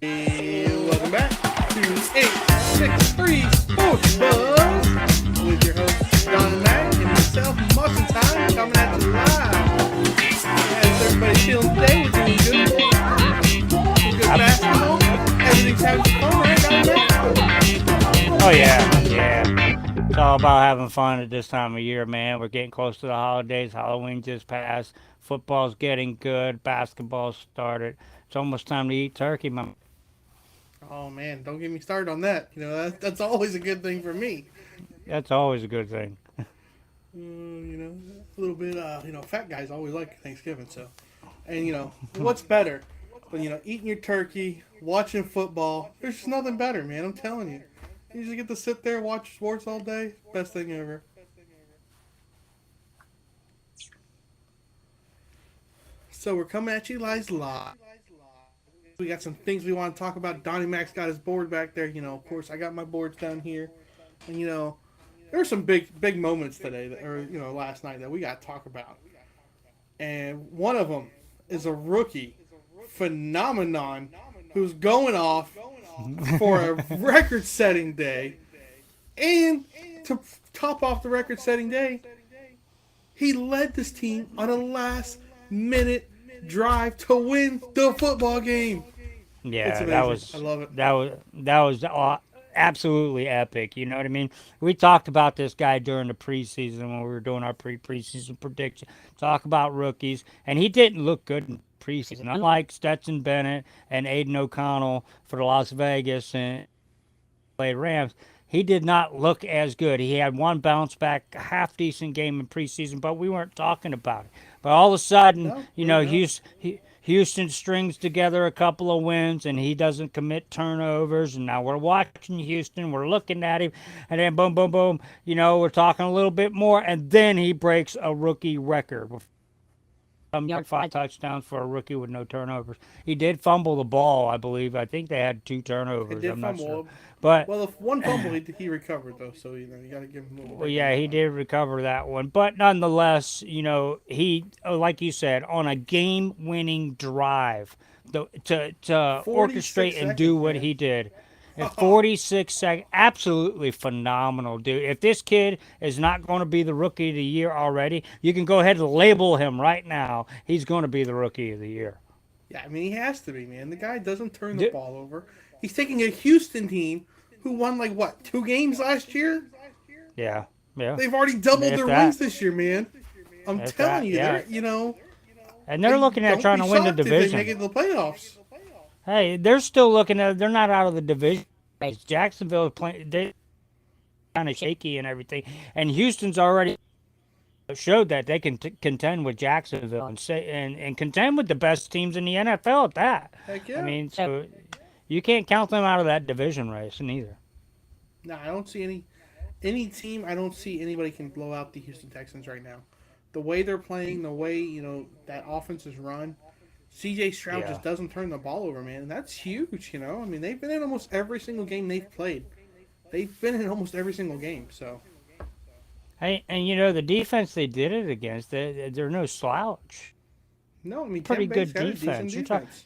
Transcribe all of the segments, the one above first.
And welcome back to 863 Sports Buzz with your hosts Don and Matt and myself, Marshentime, coming at you live. How's everybody feeling today? We're doing good. Some good I'm, basketball. Everything's having fun, right, Don and Matt? oh yeah. It's all about having fun at this time of year, man. We're getting close to the holidays. Halloween just passed. Football's getting good. Basketball started. It's almost time to eat turkey, man. Oh man, don't get me started on that. That's always a good thing for me. That's always a good thing. A little bit. Fat guys always like Thanksgiving, so. And what's better than eating your turkey, watching football? There's just nothing better, man. I'm telling you. You just get to sit there, watch sports all day. Best thing ever. So we're coming at you guys live. We got some things we want to talk about. Donnie Mac's got his board back there. Of course, I got my boards down here. And there were some big moments today, or last night that we got to talk about. And one of them is a rookie phenomenon who's going off for a record-setting day, and to top off the record-setting day, he led this team on a last-minute drive to win the football game. It's Yeah, amazing. I love it. absolutely epic. You know what I mean? We talked about this guy during the preseason when we were doing our preseason prediction. Talk about rookies, and he didn't look good in preseason. Unlike Stetson Bennett and Aiden O'Connell for the Las Vegas and LA Rams, he did not look as good. He had one bounce back, half decent game in preseason, but we weren't talking about it. But all of a sudden, No, we're not. Houston strings together a couple of wins, and he doesn't commit turnovers. And now we're watching Houston, we're looking at him, and then boom, boom, boom. We're talking a little bit more, and then he breaks a rookie record. 5 touchdowns for a rookie with no turnovers. He did fumble the ball, I believe. I think they had 2 turnovers. It did I'm not sure, fumble. but Well, the one fumble he recovered though, so you got to give him a little well, break on yeah, that he one. did recover that one. But nonetheless, he, like you said, on a game-winning drive, to 46 orchestrate and do seconds, what man. he did. At 46 seconds, absolutely phenomenal, dude. If this kid is not going to be the rookie of the year already, you can go ahead and label him right now. He's going to be the rookie of the year. Yeah, I mean he has to be, man. The guy doesn't turn the Du- ball over. He's taking a Houston team who won like what 2 games last year. Yeah, yeah. They've already doubled If their that, wins this year, man. I'm if telling that, you, yeah. And they're they looking at don't trying be to win the shocked if they make division. it to the playoffs. Hey, they're still looking at. They're not out of the division. Jacksonville is playing. They kind of shaky and everything, and Houston's already showed that they can contend with Jacksonville and contend with the best teams in the NFL at that. Heck I yeah. mean, so you can't count them out of that division race neither. No, I don't see any team. I don't see anybody can blow out the Houston Texans right now. The way they're playing, the way that offense is run, CJ Stroud Yeah. just doesn't turn the ball over, man. And that's huge. I mean, they've been in almost every single game they've played. They've been in almost every single game. So Hey, and the defense they did it against, they're no slouch. no, I mean Pretty Tampa Bay's good got a decent defense. defense.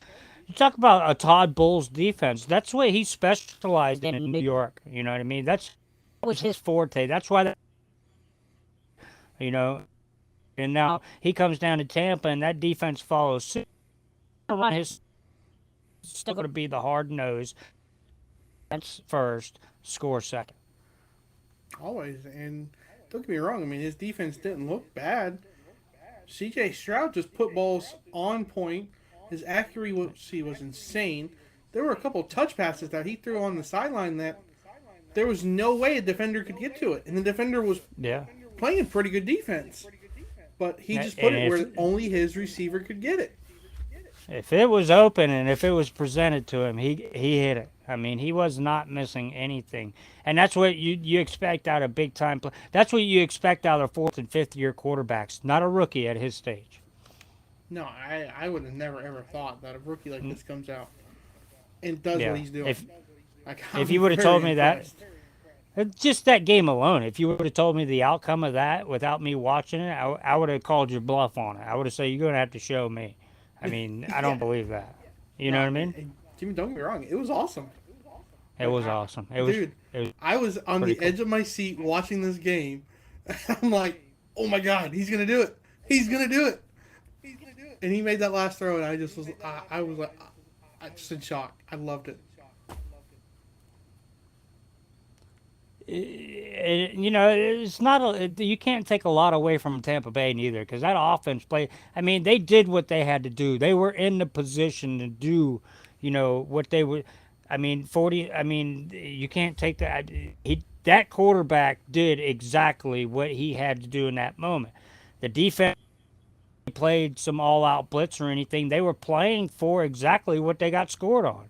You talk about a Todd Bowles defense. That's what he specialized in New York. You know what I mean? That was his forte. That's why you know. And now he comes down to Tampa, and that defense follows suit. Run his still going to be the hard nose. That's first, score second. Always. And don't get me wrong. I mean, his defense didn't look bad. CJ Stroud just put balls on point. His accuracy was insane. There were a couple touch passes that he threw on the sideline that there was no way a defender could get to it. And the defender was Yeah. playing pretty good defense. But he just put And it where only his receiver could get it. if it was open and if it was presented to him, he hit it. I mean, he was not missing anything, and that's what you expect out of big time play. That's what you expect out of fourth and fifth year quarterbacks, not a rookie at his stage. No, I would have never ever thought that a rookie like this comes out and does what Yeah. he's doing. Like, If I'm you would have very told me that, impressed. just that game alone, if you would have told me the outcome of that without me watching it, I would have called your bluff on it. I would have said you're going to have to show me. I mean, I don't Yeah. believe that. You No, know what I I mean? mean, Jimmy, don't get me wrong, it was awesome. It Like, was awesome. dude, It was I was on pretty the cool. edge of my seat watching this game. I'm like, oh my god, he's gonna do it. He's gonna do it. And he made that last throw, and I just was, I was like, I just in shock. I loved it. It's not you can't take a lot away from Tampa Bay neither, because that offense played. I mean, they did what they had to do. They were in the position to do, what they were. I mean, 40. I mean, you can't take that. That quarterback did exactly what he had to do in that moment. The defense played some all-out blitz or anything. They were playing for exactly what they got scored on.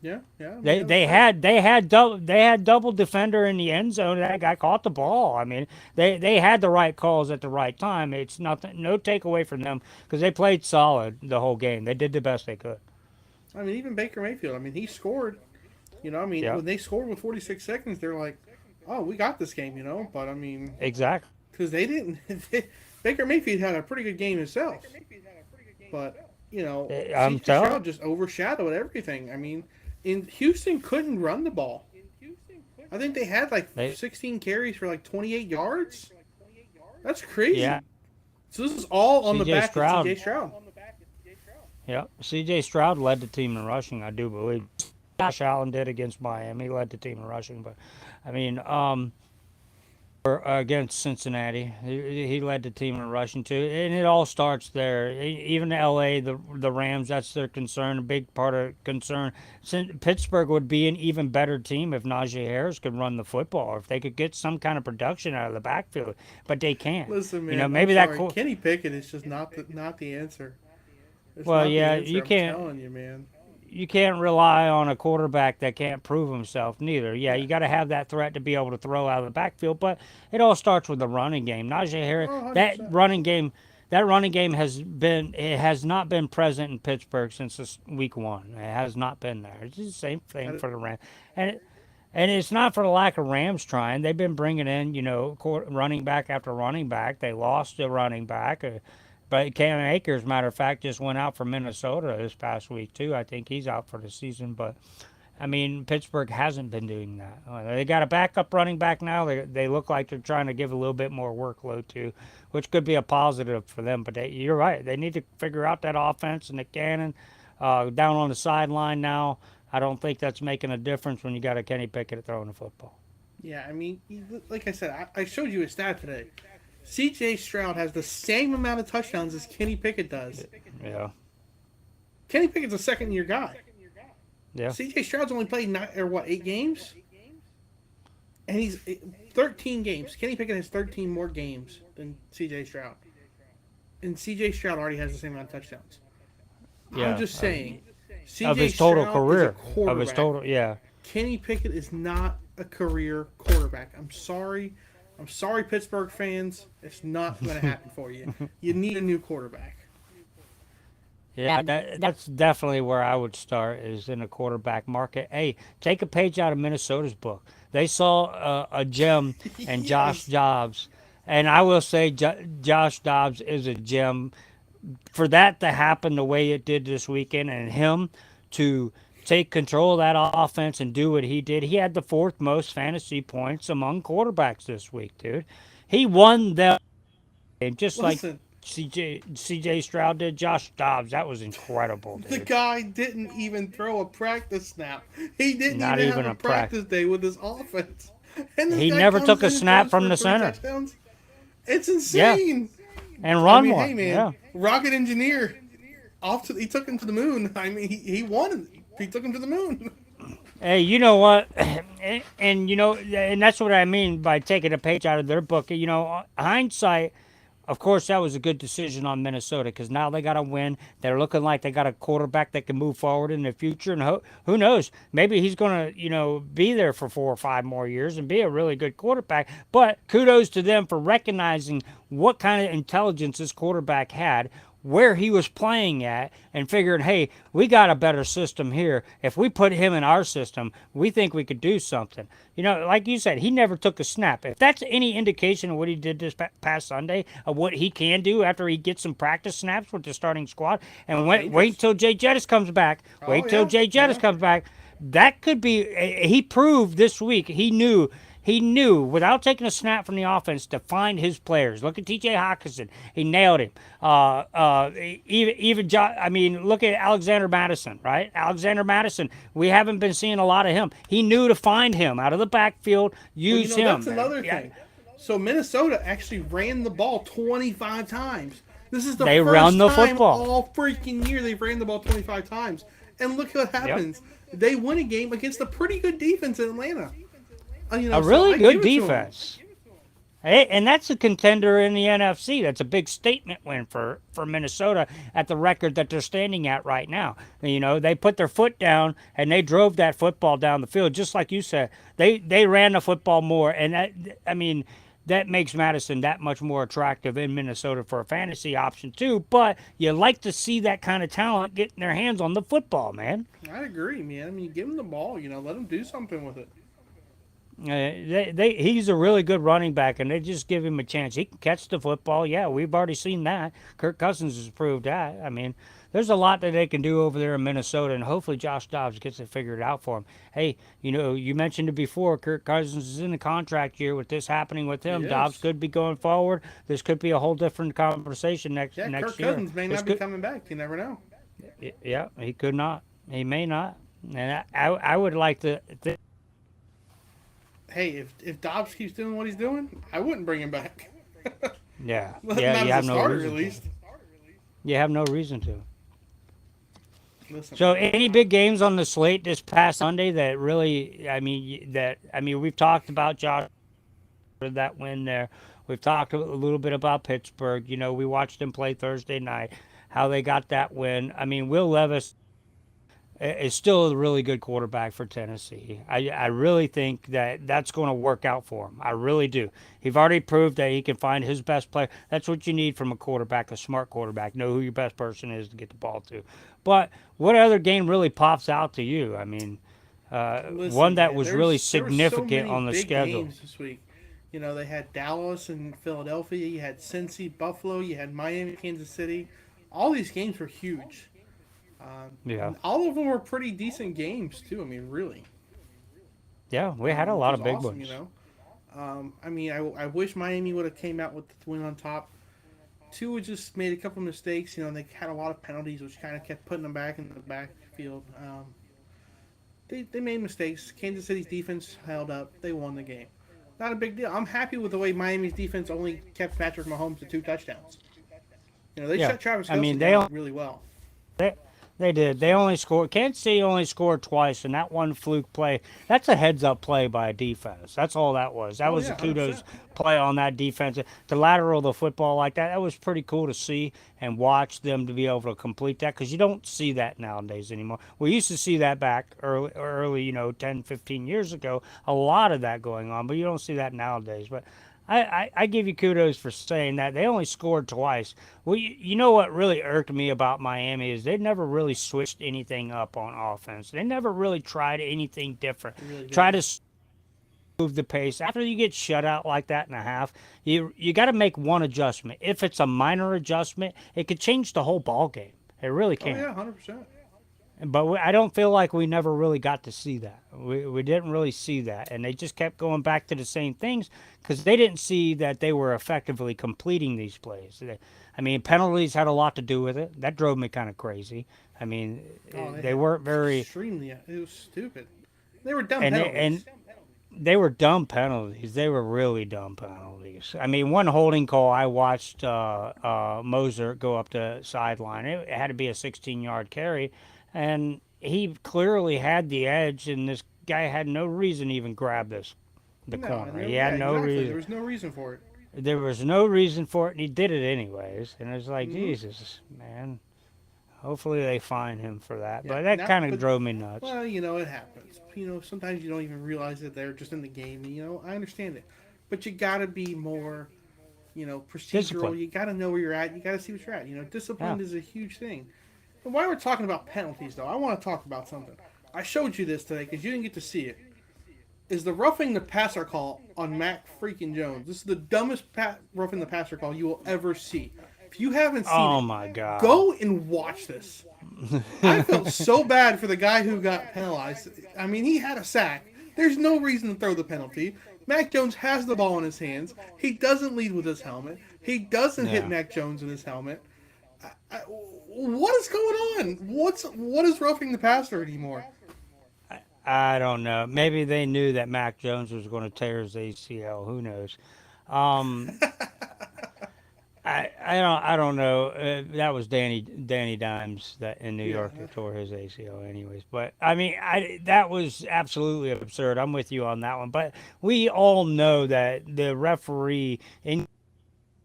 Yeah, yeah. I mean, They that was they great. had they had double they had double defender in the end zone. That guy caught the ball. I mean, they had the right calls at the right time. It's nothing, no takeaway from them because they played solid the whole game. They did the best they could. I mean, even Baker Mayfield. I mean, he scored. I mean, Yeah, when they scored with 46 seconds, they're like, "Oh, we got this game," But I mean, exactly. because they didn't. Baker Mayfield had a pretty good game himself, but I'm C.J. telling. Stroud just overshadowed everything. I mean, in Houston couldn't run the ball. I think they had like They 16 carries for like 28 yards. That's yeah. crazy. So this is all on the C.J. back of C.J. Stroud. Stroud. Yeah, C.J. Stroud led the team in rushing. I do believe. Josh Allen did against Miami. He led the team in rushing, but I mean, against Cincinnati. He led the team in rushing too, and it all starts there. Even L.A., the Rams, that's their concern, a big part of concern. Pittsburgh would be an even better team if Najee Harris could run the football, or if they could get some kind of production out of the backfield, but they can't. Listen, man, I'm Maybe that. sorry. Kenny Pickett is just not the answer. It's Well, not the yeah, answer. I'm telling you, man. you can't rely on a quarterback that can't prove himself neither. Yeah, Yeah. you got to have that threat to be able to throw out of the backfield, but it all starts with the running game. Najee Harris, Oh, 100%. that running game has not been present in Pittsburgh since week one. It has not been there. It's the same thing That- for the Rams, and it's not for the lack of Rams trying. They've been bringing in running back after running back. They lost the running back. But Cam Akers, matter of fact, just went out for Minnesota this past week too. I think he's out for the season. But I mean, Pittsburgh hasn't been doing that. They got a backup running back now. They look like they're trying to give a little bit more workload to, which could be a positive for them. But you're right. They need to figure out that offense and the cannon down on the sideline now. I don't think that's making a difference when you got a Kenny Pickett throwing the football. yeah, I mean, like I said, I showed you a stat today. C.J. Stroud has the same amount of touchdowns as Kenny Pickett does. Yeah. Kenny Pickett's a second-year guy. Yeah. C.J. Stroud's only played 8 games, and he's 13 games. Kenny Pickett has 13 more games than C.J. Stroud, and C.J. Stroud already has the same amount of touchdowns. Yeah. I'm just saying, C.J. Of his total Stroud career. is a quarterback. Of his total, yeah. Kenny Pickett is not a career quarterback. I'm sorry. I'm sorry, Pittsburgh fans. It's not going to happen for you. You need a new quarterback. Yeah, that's definitely where I would start is in the quarterback market. Hey, take a page out of Minnesota's book. They saw a gem in Josh Yes. Dobbs, and I will say Josh Dobbs is a gem. For that to happen the way it did this weekend, and him to take control of that offense and do what he did, he had the fourth most fantasy points among quarterbacks this week, dude. He won them game just like Listen, CJ Stroud did. Josh Dobbs, that was incredible, the dude. guy didn't even throw a practice snap. He didn't Not even even have a a practice day with his offense. And this He guy never comes took a in and snap throws from for the 3 center. touchdowns. It's Yeah, insane. and I run mean, one. hey man, Yeah. rocket engineer, he took him to the moon. I mean, he won. He took him to the moon. Hey, you know what? And that's what I mean by taking a page out of their book. Hindsight, of course, that was a good decision on Minnesota because now they got to win. They're looking like they got a quarterback that can move forward in the future, and who knows? Maybe he's going to, be there for 4 or 5 more years and be a really good quarterback. But kudos to them for recognizing what kind of intelligence this quarterback had, where he was playing at and figured, hey, we got a better system here. If we put him in our system, we think we could do something. Like you said, he never took a snap. If that's any indication of what he did this past Sunday, of what he can do after he gets some practice snaps with the starting squad, and wait till Jay Jettis comes back. Oh Wait till yeah, Jay Jettis yeah. comes back. That could be. He proved this week. He knew without taking a snap from the offense to find his players. Look at T.J. Hawkinson; he nailed him. I mean, look at Alexander Madison, right? Alexander Madison. We haven't been seeing a lot of him. He knew to find him out of the backfield, use him. That's another thing. So Minnesota actually ran the ball 25 times. This is the They first run the time football. all freaking year they've ran the ball 25 times. And look what happens. They win a game against a pretty good defense in Atlanta. A really good defense. Hey, and that's a contender in the NFC. That's a big statement win for Minnesota at the record that they're standing at right now. They put their foot down and they drove that football down the field, just like you said. They ran the football more, and that makes Madison that much more attractive in Minnesota for a fantasy option too. But you like to see that kind of talent getting their hands on the football, man. I agree, man. Give him the ball. Let him do something with it. He's a really good running back, and they just give him a chance. He can catch the football. Yeah, we've already seen that. Kirk Cousins has proved that. There's a lot that they can do over there in Minnesota, and hopefully Josh Dobbs gets it figured out for him. Hey, you mentioned it before. Kirk Cousins is in the contract year. With this happening with him, Dobbs could be going forward. This could be a whole different conversation next year. Kirk Cousins may not be coming back. You never know. Yeah, he could not. He may not. And I would like to hey, if Dobbs keeps doing what he's doing, I wouldn't bring him back. Yeah, not you as have a no starter, reason at least. You have no reason to. Listen, So, any big games on the slate this past Sunday that really, we've talked about Josh for that win there. We've talked a little bit about Pittsburgh. We watched them play Thursday night, how they got that win. Will Levis is still a really good quarterback for Tennessee. I really think that's going to work out for him. I really do. He's already proved that he can find his best player. That's what you need from a quarterback, a smart quarterback. Know who your best person is to get the ball to. But what other game really pops out to you? One that was really significant on the schedule. Games this week. They had Dallas and Philadelphia. You had Cincy, Buffalo. You had Miami, Kansas City. All these games were huge. All of them were pretty decent games too. Really. Yeah, we had a lot of big ones. I wish Miami would have came out with the win on top. Tua just made a couple mistakes. They had a lot of penalties, which kind of kept putting them back in the backfield. They made mistakes. Kansas City's defense held up. They won the game. Not a big deal. I'm happy with the way Miami's defense only kept Patrick Mahomes to 2 touchdowns. They shut Travis Kelce down really well. They did. They only scored. Kansas City only scored twice, and that one fluke play, that's a heads-up play by a defense. That's all that was. That was a kudos 100%. Play on that defense. To lateral the football like that was pretty cool to see and watch them to be able to complete that, because you don't see that nowadays anymore. We used to see that back early 10, 15 years ago, a lot of that going on, but you don't see that nowadays. But I give you kudos for saying that. They only scored twice. Well, you know what really irked me about Miami is they never really switched anything up on offense. They never really tried anything different. Try to move the pace. After you get shut out like that in a half, you got to make one adjustment. If it's a minor adjustment, it could change the whole ball game. It really can. Oh, yeah, 100%. But I don't feel like we never really got to see that. We didn't really see that. And they just kept going back to the same things because they didn't see that they were effectively completing these plays. Penalties had a lot to do with it. That drove me kind of crazy. They weren't very... Extremely. It was stupid. They were dumb penalties. And they were dumb penalties. They were really dumb penalties. One holding call, I watched Moser go up the sideline. It had to be a 16-yard carry. And he clearly had the edge, and this guy had no reason to even grab the corner. He had no reason. There was no reason for it. There was no reason for it, and he did it anyways. And it's like, Jesus, man. Hopefully they fine him for that. Yeah, but that kind of drove me nuts. Well, it happens. Sometimes you don't even realize that they're just in the game. I understand it. But you got to be more procedural. Discipline. You got to know where you're at. You got to see what you're at. Yeah. Discipline is a huge thing. And while we're talking about penalties, though, I want to talk about something. I showed you this today because you didn't get to see it. Is the roughing the passer call on Mac freaking Jones? This is the dumbest roughing the passer call you will ever see. If you haven't seen Oh it, my God. go and watch this. I felt so bad for the guy who got penalized. I mean, he had a sack. There's no reason to throw the penalty. Mac Jones has the ball in his hands. He doesn't lead with his helmet. He doesn't hit Yeah. Mac Jones in his helmet. What is going on? What is roughing the passer anymore? I don't know. Maybe they knew that Mac Jones was going to tear his ACL. Who knows? Um, I don't know. That was Danny Dimes that in New Yeah, York that tore his ACL, anyways. But I mean, that was absolutely absurd. I'm with you on that one. But we all know that the referee in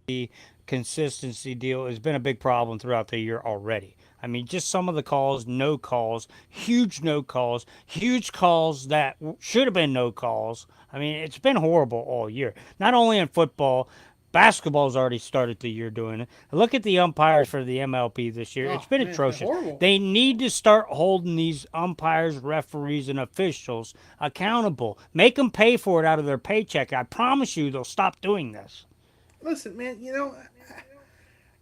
the consistency deal has been a big problem throughout the year already. I mean, just some of the calls, no calls, huge calls that should have been no calls. I mean, it's been horrible all year. Not only in football, basketball's already started the year doing it. Look at the umpires for the MLB this year. It's oh been man, atrocious. horrible. They need to start holding these umpires, referees, and officials accountable. Make them pay for it out of their paycheck. I promise you they'll stop doing this. Listen, man.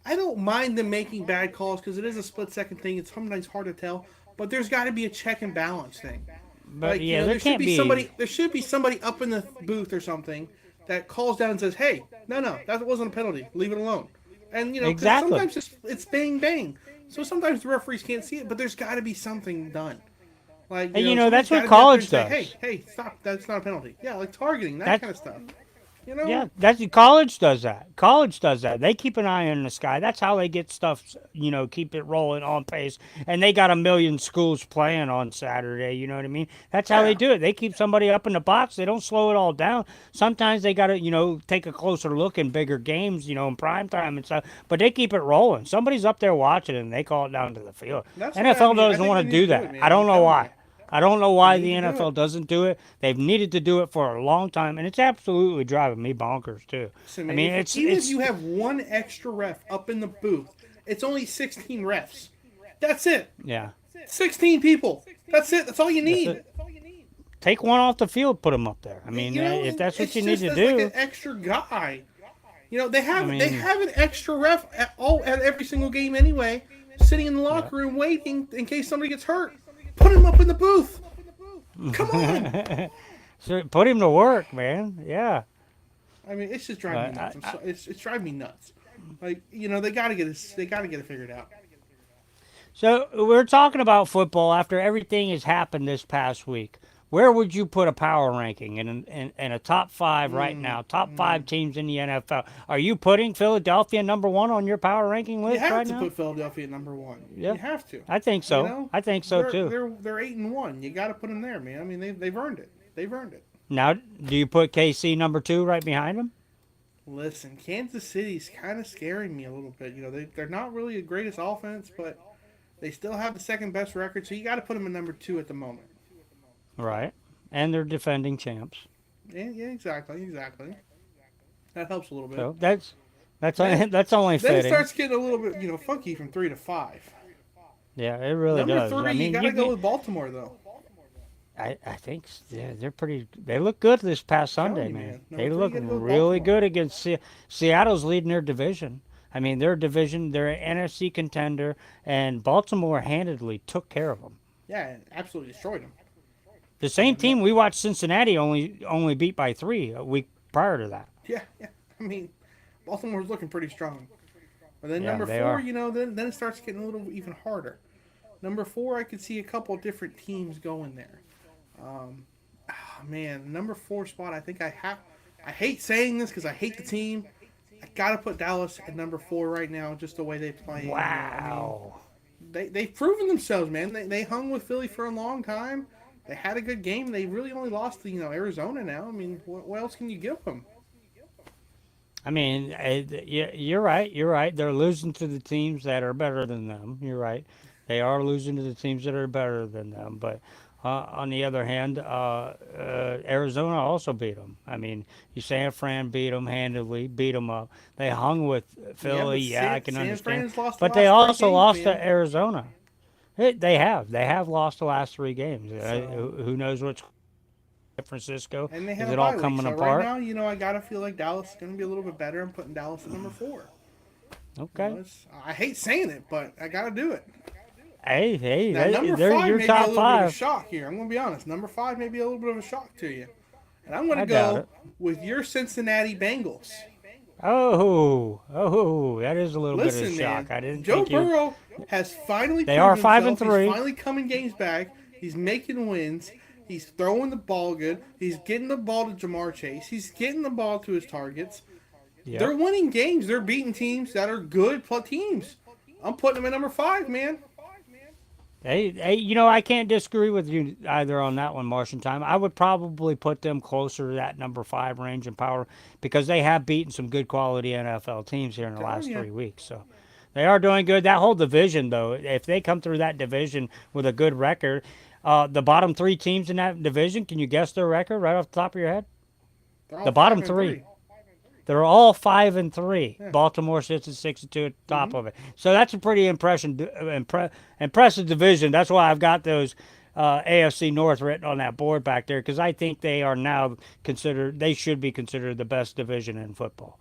I don't mind them making bad calls because it is a split second thing. It's sometimes hard to tell, but there's got to be a check and balance thing. But yeah, there There should can't be be. somebody. There should be somebody up in the booth or something that calls down and says, "Hey, no, that wasn't a penalty. Leave it alone." And because Exactly. sometimes it's bang bang. So sometimes the referees can't see it, but there's got to be something done. And Somebody's that's got what to be up there and college say, does. "Hey, stop! That's not a penalty." Yeah, like targeting that That kind of stuff. Yeah, that's college does that. College does that. They keep an eye on the sky. That's how they get stuff, keep it rolling on pace. And they got a million schools playing on Saturday. You know what I mean? That's how they Yeah. do it. They keep somebody up in the box. They don't slow it all down. Sometimes they got to, take a closer look in bigger games, in prime time and stuff. But they keep it rolling. Somebody's up there watching it and they call it down to the field. That's what NFL I doesn't think want they to need do to do it, that. I man. I'm don't know telling you, why. I don't know they why need the to do NFL it. doesn't do it. They've needed to do it for a long time, and it's absolutely driving me bonkers too. So, I man, mean, even if it's you have one extra ref up in the booth, it's only 16 refs. That's it. yeah, 16 people. That's it. That's all you that's need. it. Take one off the field, put them up there. I mean, if And that's what it's you need just to as like an do, extra guy. They I mean, have an extra ref at every single game anyway, sitting in the yeah. locker room waiting in case somebody gets hurt. Put him up in the booth. Come on. So put him to work, man. Yeah. I mean, it's just driving me But nuts. It's driving me nuts. They got to get it. They got to get it figured out. so we're talking about football after everything has happened this past week. Where would you put a power ranking in a top five right Mm, now? Top mm. five teams in the NFL. Are you putting Philadelphia number one on your power ranking You list have right to now? put Philadelphia at number one. Yeah, You have to. I think You so. know, I think so too. they're 8-1. You got to put them there, man. I mean, they've earned it. They've earned it. Now, do you put KC number two right behind them? Listen, Kansas City's kind of scaring me a little bit. They're not really the greatest offense, but they still have the second best record. So you got to put them at number two at the moment. Right. And they're defending champs. Yeah, exactly. That helps a little bit. So that's Then, that's only then it fitting. starts getting a little bit, funky from 3 to 5. Yeah, it really Number does. I three, you mean, got to go with Baltimore though. I think they're pretty. They look good this past I'm Sunday, telling you, man. man. They Number three, look you got to go with really Baltimore. good against Seattle's leading their division. I mean, their division, they're an NFC contender, and Baltimore handedly took care of them. Yeah, absolutely destroyed them. The same No, team we watched Cincinnati only beat by 3 a week prior to that. yeah. I mean, Baltimore's looking pretty strong. But then Yeah, number they four, are. then it starts getting a little even harder. Number four, I could see a couple of different teams going there. Man, number four spot, I think I have. I hate saying this because I hate the team. I gotta put Dallas at number four right now, just the way they play. I mean, Wow. they've proven themselves, man. They hung with Philly for a long time. They had a good game. They really only lost to Arizona now. I mean, what else can you give them? I mean, you're right. You're right. They're losing to the teams that are better than them. You're right. They are losing to the teams that are better than them. But On the other hand, Arizona also beat them. I mean, you San Fran beat them handily, beat them up. They hung with Yeah, Philly. but Yeah, I can San understand. Fran's lost the But they last three also games, lost to man. Arizona. They have. They have lost the last 3 games. So, Who knows what's San Francisco? and they had Is a it all bye week. coming So right apart? now, I gotta feel like Dallas is gonna be a little bit better. I'm putting Dallas at number 4. Okay. I hate saying it, but I gotta do it. Hey, Now, number they're 5 your may be a top little bit of a five. shock here. I'm gonna be honest. Number 5 may be a little bit of a shock to you, and I'm gonna I doubt go it. with your Cincinnati Bengals. That is a little bit of a Listen, man, shock. I didn't Joe think you. Burrow has finally They are proven five and himself. He's three. finally coming games back. He's making wins. He's throwing the ball good. He's getting the ball to Jamar Chase. He's getting the ball to his targets. Yep. They're winning games. They're beating teams that are good plus teams. I'm putting them at number 5, man. I can't disagree with you either on that one, Marshentime. I would probably put them closer to that number 5 range in power because they have beaten some good quality NFL teams here in the Telling last you. 3 weeks. So they are doing good. That whole division, though, if they come through that division with a good record, the bottom 3 teams in that division, can you guess their record right off the top of your head? They're all The 5 bottom and three. 3. They're all 5 and 3. Yeah. Baltimore sits at 6 and 2 at the top Mm-hmm. of it. So that's a pretty impressive division. That's why I've got those AFC North written on that board back there because I think they are now considered. They should be considered the best division in football.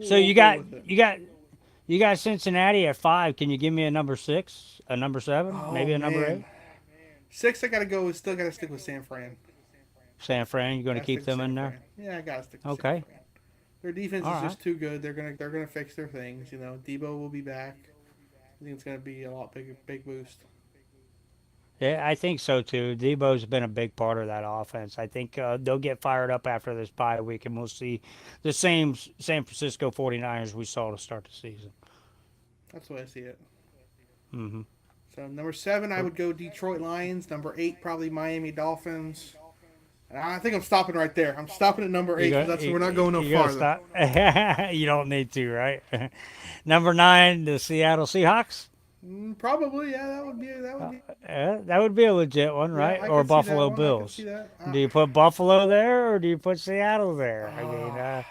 So We'll go with it. you got Cincinnati at 5. Can you give me a number 6, a number 7, Oh maybe a number man, 8? 6. I gotta go. Still gotta stick with San Fran. San Fran, you're going to Gotta stick keep with them in San there? Fran. Yeah, I gotta stick with San Okay. Fran. Their defense All is right. just too good. They're gonna fix their things. Debo will be back. I think it's gonna be a lot big boost. Yeah, I think so too. Debo's been a big part of that offense. I think they'll get fired up after this bye week, and we'll see the same San Francisco 49ers we saw to start the season. That's the way I see it. Hmm. So number 7, I would go Detroit Lions. Number 8, probably Miami Dolphins. And I think I'm stopping right there. I'm stopping at number 8 because we're not going no You gotta farther. stop. You don't need to, right? Number 9, the Seattle Seahawks. Probably, yeah. That would be. That would be a legit one, Yeah, right? I Or could see that Buffalo one. I could see Bills. that. Do you put Buffalo there, or do you put Seattle there? I mean, Ah.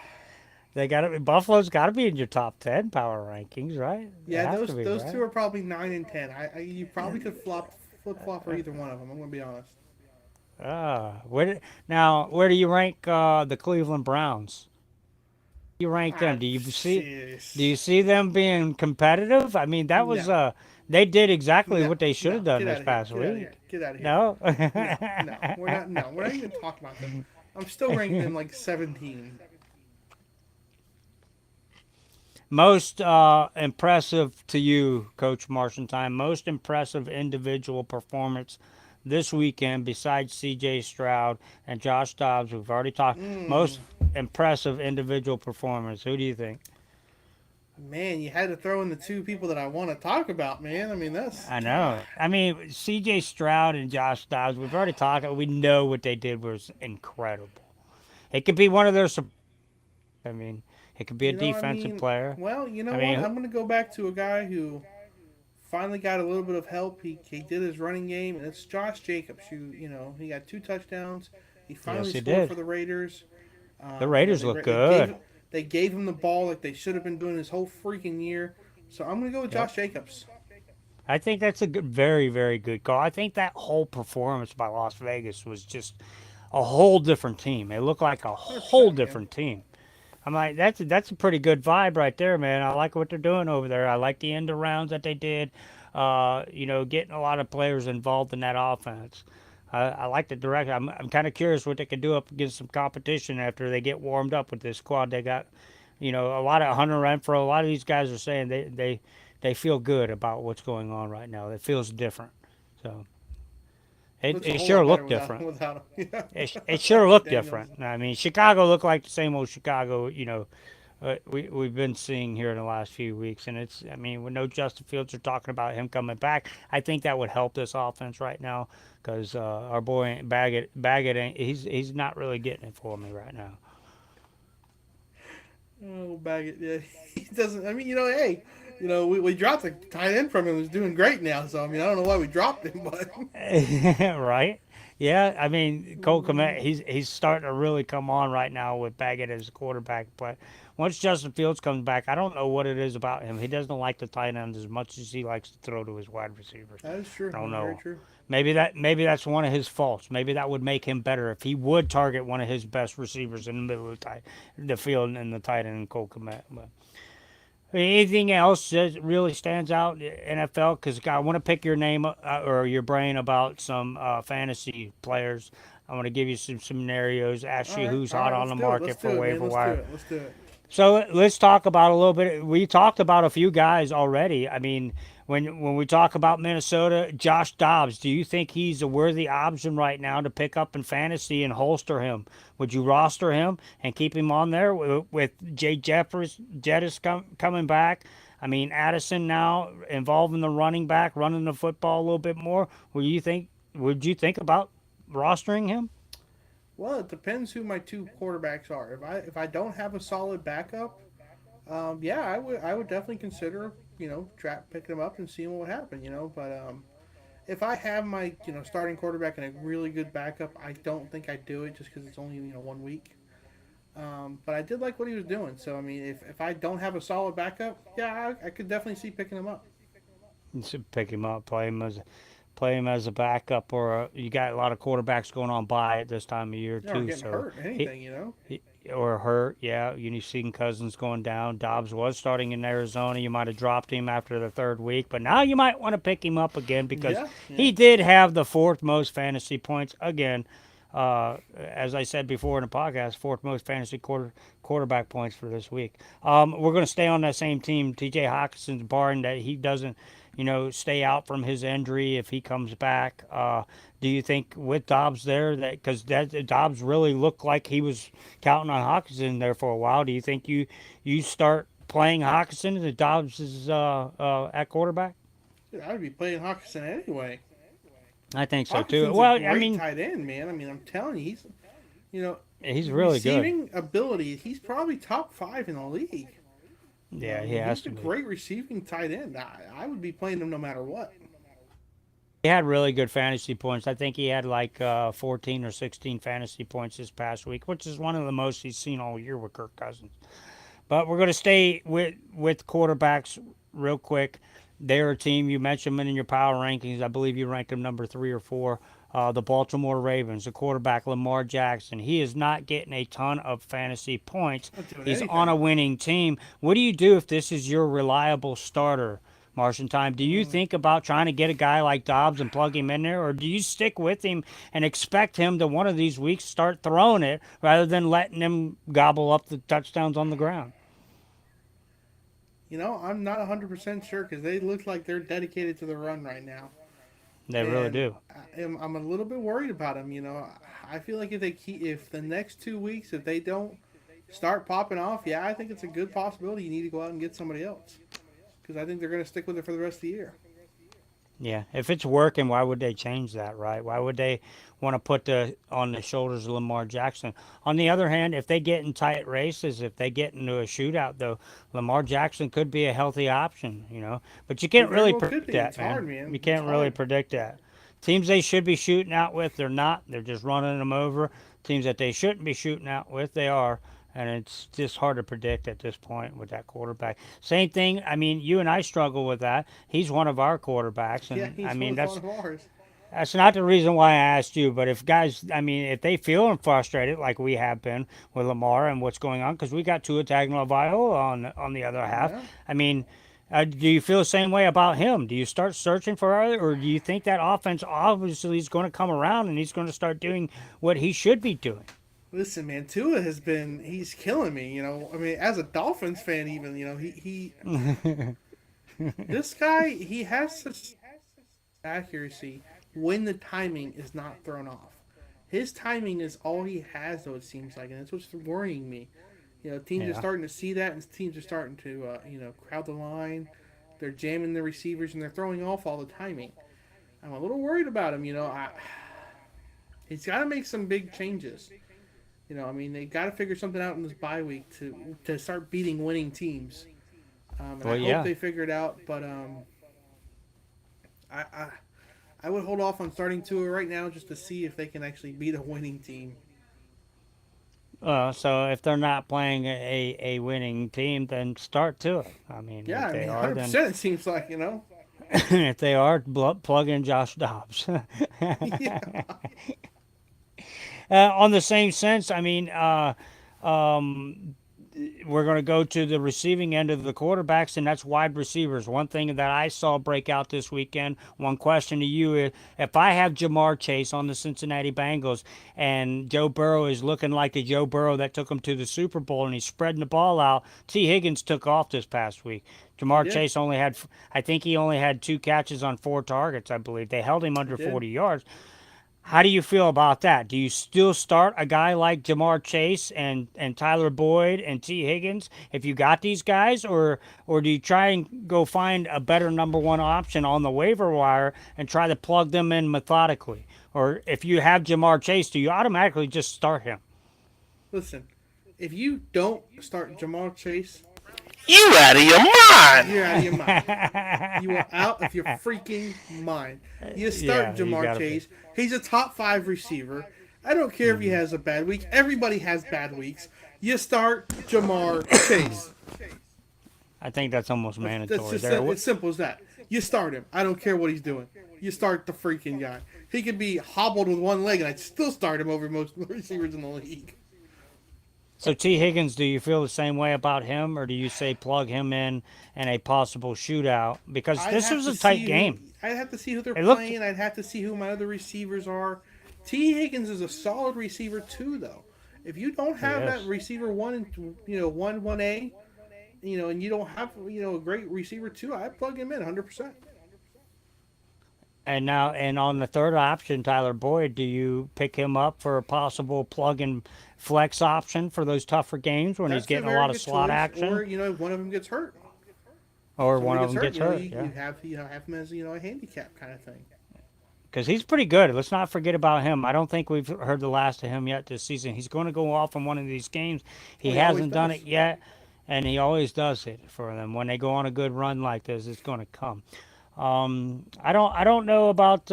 they got to Buffalo's got to be in your top 10 power rankings, right? They Yeah, have those to be, those right? two are probably 9 and 10. You probably could flip flop for either one of them. I'm gonna be honest. Where do you rank the Cleveland Browns? You rank Ah, them? Do jeez. you see them being competitive? I mean, that was No, they did exactly no, what they should no. have done Get this out of here. past Get out of here. week. Get out of here. No. No, no. We're not. No, we're not even talking about them. I'm still ranking them like 17. Most impressive to you, Coach Marshentime, most impressive individual performance this weekend besides C.J. Stroud and Josh Dobbs. We've already talked. Mm, Most impressive individual performance. Who do you think? man, you had to throw in the two people that I want to talk about, man. I mean, that's. I know. I mean, C.J. Stroud and Josh Dobbs. We've already talked. We know what they did was incredible. It could be one of their. I mean, it could be a I defensive mean, player. well, you know I what? mean, I'm gonna go back to a guy who finally got a little bit of help. He did his running game, and it's Josh Jacobs. He got 2 touchdowns. He finally yes, he scored did. for the Raiders. The Raiders look good. They gave him the ball like they should have been doing his whole freaking year. So I'm gonna go with Yep. Josh Jacobs. I think that's a good, very, very good call. I think that whole performance by Las Vegas was just a whole different team. It looked like a whole 100%, man. different team. I'm like, that's a pretty good vibe right there, man. I like what they're doing over there. I like the end of rounds that they did. Getting a lot of players involved in that offense. I like the direction. I'm kind of curious what they could do up against some competition after they get warmed up with this squad they got. A lot of Hunter Renfro. A lot of these guys are saying they feel good about what's going on right now. It feels different. So Looks a it whole sure lot better looked different. without him. It sure looked Daniels. different. I mean, Chicago looked like the same old Chicago, we've been seeing here in the last few weeks. And I mean, with no Justin Fields, are talking about him coming back. I think that would help this offense right now because our boy Baggett ain't, he's not really getting it for me right now. Oh, Baggett. Yeah, he doesn't. I mean, hey, We dropped the tight end from him. He's doing great now. So I mean, I don't know why we dropped him, but Right? Yeah, I mean, Cole Kmet, he's starting to really come on right now with Baggett as a quarterback. But once Justin Fields comes back, I don't know what it is about him. He doesn't like the tight ends as much as he likes to throw to his wide receivers. that is true. I don't That's very know. true. Maybe that's one of his faults. Maybe that would make him better if he would target one of his best receivers in the middle of the field and the tight end Cole Kmet. But anything else that really stands out in NFL? Because I want to pick your name or your brain about some fantasy players. I want to give you some scenarios, ask you who's All hot right. on Let's the do it. Let's market for do it, man. waiver Let's do wire. it. Let's do it. So let's talk about a little bit. We talked about a few guys already. I mean, when we talk about Minnesota, Josh Dobbs, do you think he's a worthy option right now to pick up in fantasy and holster him? Would you roster him and keep him on there with Jay Jeffers, Jettis coming back? I mean, Addison now involved in the running back, running the football a little bit more. Would you think about rostering him? Well, it depends who my two quarterbacks are. If I don't have a solid backup, yeah, I would definitely consider trap picking him up and seeing what would happen. But if I have my starting quarterback and a really good backup, I don't think I'd do it just because it's only 1 week. But I did like what he was doing. So I mean, if I don't have a solid backup, yeah, I could definitely see picking him up. You should pick him up, play him as a backup, or you got a lot of quarterbacks going on by at this time of year Yeah, or too. getting So hurt, he, anything. he or hurt, yeah. You seen Cousins going down. Dobbs was starting in Arizona. You might have dropped him after the third week, but now you might want to pick him up again because Yeah, yeah. he did have the fourth most fantasy points again. As I said before in the podcast, fourth most fantasy quarterback points for this week. We're going to stay on that same team. T.J. Hawkinson's barring that he doesn't, stay out from his injury if he comes back. Do you think with Dobbs there that because that Dobbs really looked like he was counting on Hawkinson there for a while? Do you think you start playing Hawkinson if Dobbs is at quarterback? Dude, I would be playing Hawkinson anyway. I think so too. Hawkinson's a Well, I great mean, tight end, man. I mean, I'm telling you, you know, he's really good. receiving ability. He's probably top five in the league. Yeah, I he mean, has he's a to be. great receiving tight end. I would be playing him no matter what. He had really good fantasy points. I think he had like 14 or 16 fantasy points this past week, which is one of the most he's seen all year with Kirk Cousins. But we're going to stay with quarterbacks real quick. They're a team you mentioned them in your power rankings. I believe you ranked them number 3 or 4. The Baltimore Ravens, the quarterback Lamar Jackson. He is not getting a ton of fantasy points. Not doing He's on a anything. winning team. What do you do if this is your reliable starter? Marshentime, do you think about trying to get a guy like Dobbs and plug him in there, or do you stick with him and expect him to one of these weeks start throwing it rather than letting him gobble up the touchdowns on the ground? I'm not 100% sure because they look like they're dedicated to the run right now, They really and do. I'm a little bit worried about them. I feel like if the next 2 weeks if they don't start popping off, yeah, I think it's a good possibility you need to go out and get somebody else because I think they're going to stick with it for the rest of the year. Yeah, if it's working, why would they change that, right? Why would they want to put the on the shoulders of Lamar Jackson? On the other hand, if they get in tight races, if they get into a shootout, though, Lamar Jackson could be a healthy option. But you He can't very really well could predict be. that, It's hard, man. man. You It's can't really hard. predict that. Teams they should be shooting out with, they're not. They're just running them over. Teams that they shouldn't be shooting out with, they are. And it's just hard to predict at this point with that quarterback. Same thing. I mean, you and I struggle with that. He's one of our quarterbacks, Yeah, and I he's mean one that's of ours. that's not the reason why I asked you. But if guys, I mean, if they feeling frustrated like we have been with Lamar and what's going on, because we got Tua Tagovailoa on the other half. Yeah. I mean, do you feel the same way about him? Do you start searching for other, or do you think that offense obviously is going to come around and he's going to start doing what he should be doing? Listen, man, Tua he's killing me. I mean, as a Dolphins fan, even this guy, he has such accuracy when the timing is not thrown off. His timing is all he has, though it seems like, and that's what's worrying me. Teams are Yeah. starting to see that, and teams are starting to, crowd the line. They're jamming the receivers, and they're throwing off all the timing. I'm a little worried about him. He's got to make some big changes. I mean, they got to figure something out in this bye week to start beating winning teams. And I Well, hope yeah. they figure it out. But I, I I would hold off on starting Tua right now just to see if they can actually beat a winning team. So if they're not playing a winning team, then start to it. I mean, Yeah, if I they mean, are, then 100%. It seems like, you know. if they are, plug in Josh Dobbs. Yeah. On the same sense, I mean, um, we're going to go to the receiving end of the quarterbacks, and that's wide receivers. One thing that I saw break out this weekend, one question to you is if I have Jamar Chase on the Cincinnati Bengals and Joe Burrow is looking like the Joe Burrow that took him to the Super Bowl and he's spreading the ball out, T. Higgins took off this past week. He Jamar did. Chase only had, I think he only had 2 catches on 4 targets, I believe. They held him He under did. 40 yards. How do you feel about that? Do you still start a guy like Jamar Chase and Tyler Boyd and T. Higgins if you got these guys, or do you try and go find a better number one option on the waiver wire and try to plug them in methodically? Or if you have Jamar Chase, do you automatically just start him? Listen, if you don't start Jamal Chase, You out of your mind. you're out of your mind. You are out of your freaking mind. You start Yeah, you Jamar gotta be. Chase. He's a top 5 receiver. I don't care if he has a bad week. Everybody has bad weeks. You start Jamar Chase. I think that's almost That's mandatory just there. it's simple as that. You start him. I don't care what he's doing. You start the freaking guy. He could be hobbled with one leg, and I'd still start him over most receivers in the league. So T. Higgins, do you feel the same way about him, or do you say plug him in a possible shootout? Because I'd this have was to a tight see game. I'd have to see who they're It looked playing. I'd have to see who my other receivers are. T. Higgins is a solid receiver too, though. If you don't have that yes. receiver one and one A, and you don't have a great receiver two, I plug him in 100%. And now, and on the third option, Tyler Boyd, do you pick him up for a possible plug and flex option for those tougher games when he's That's a getting a very lot of good slot choice. action, Or if one of them gets hurt, or one somebody of gets them hurt, gets hurt? you, Yeah, you have have him as a handicap kind of thing. because he's pretty good. Let's not forget about him. I don't think we've heard the last of him yet this season. He's going to go off in one of these games. He Well, he always hasn't done it does. yet, and he always does it for them. When they go on a good run like this, it's going to come. I don't know about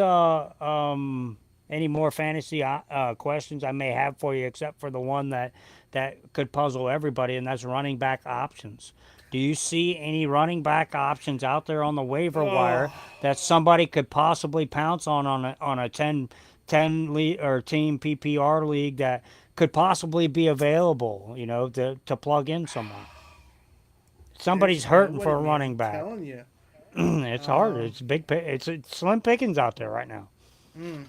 any more fantasy questions I may have for you, except for the one that could puzzle everybody, and that's running back options. Do you see any running back options out there on the waiver wire Oh, that somebody could possibly pounce on a 10 league or team PPR league that could possibly be available? To plug in someone. there's Somebody's hurting nobody, for a man. running I'm back. telling you. It's hard. Um, It's big. It's slim pickings out there right now. mm,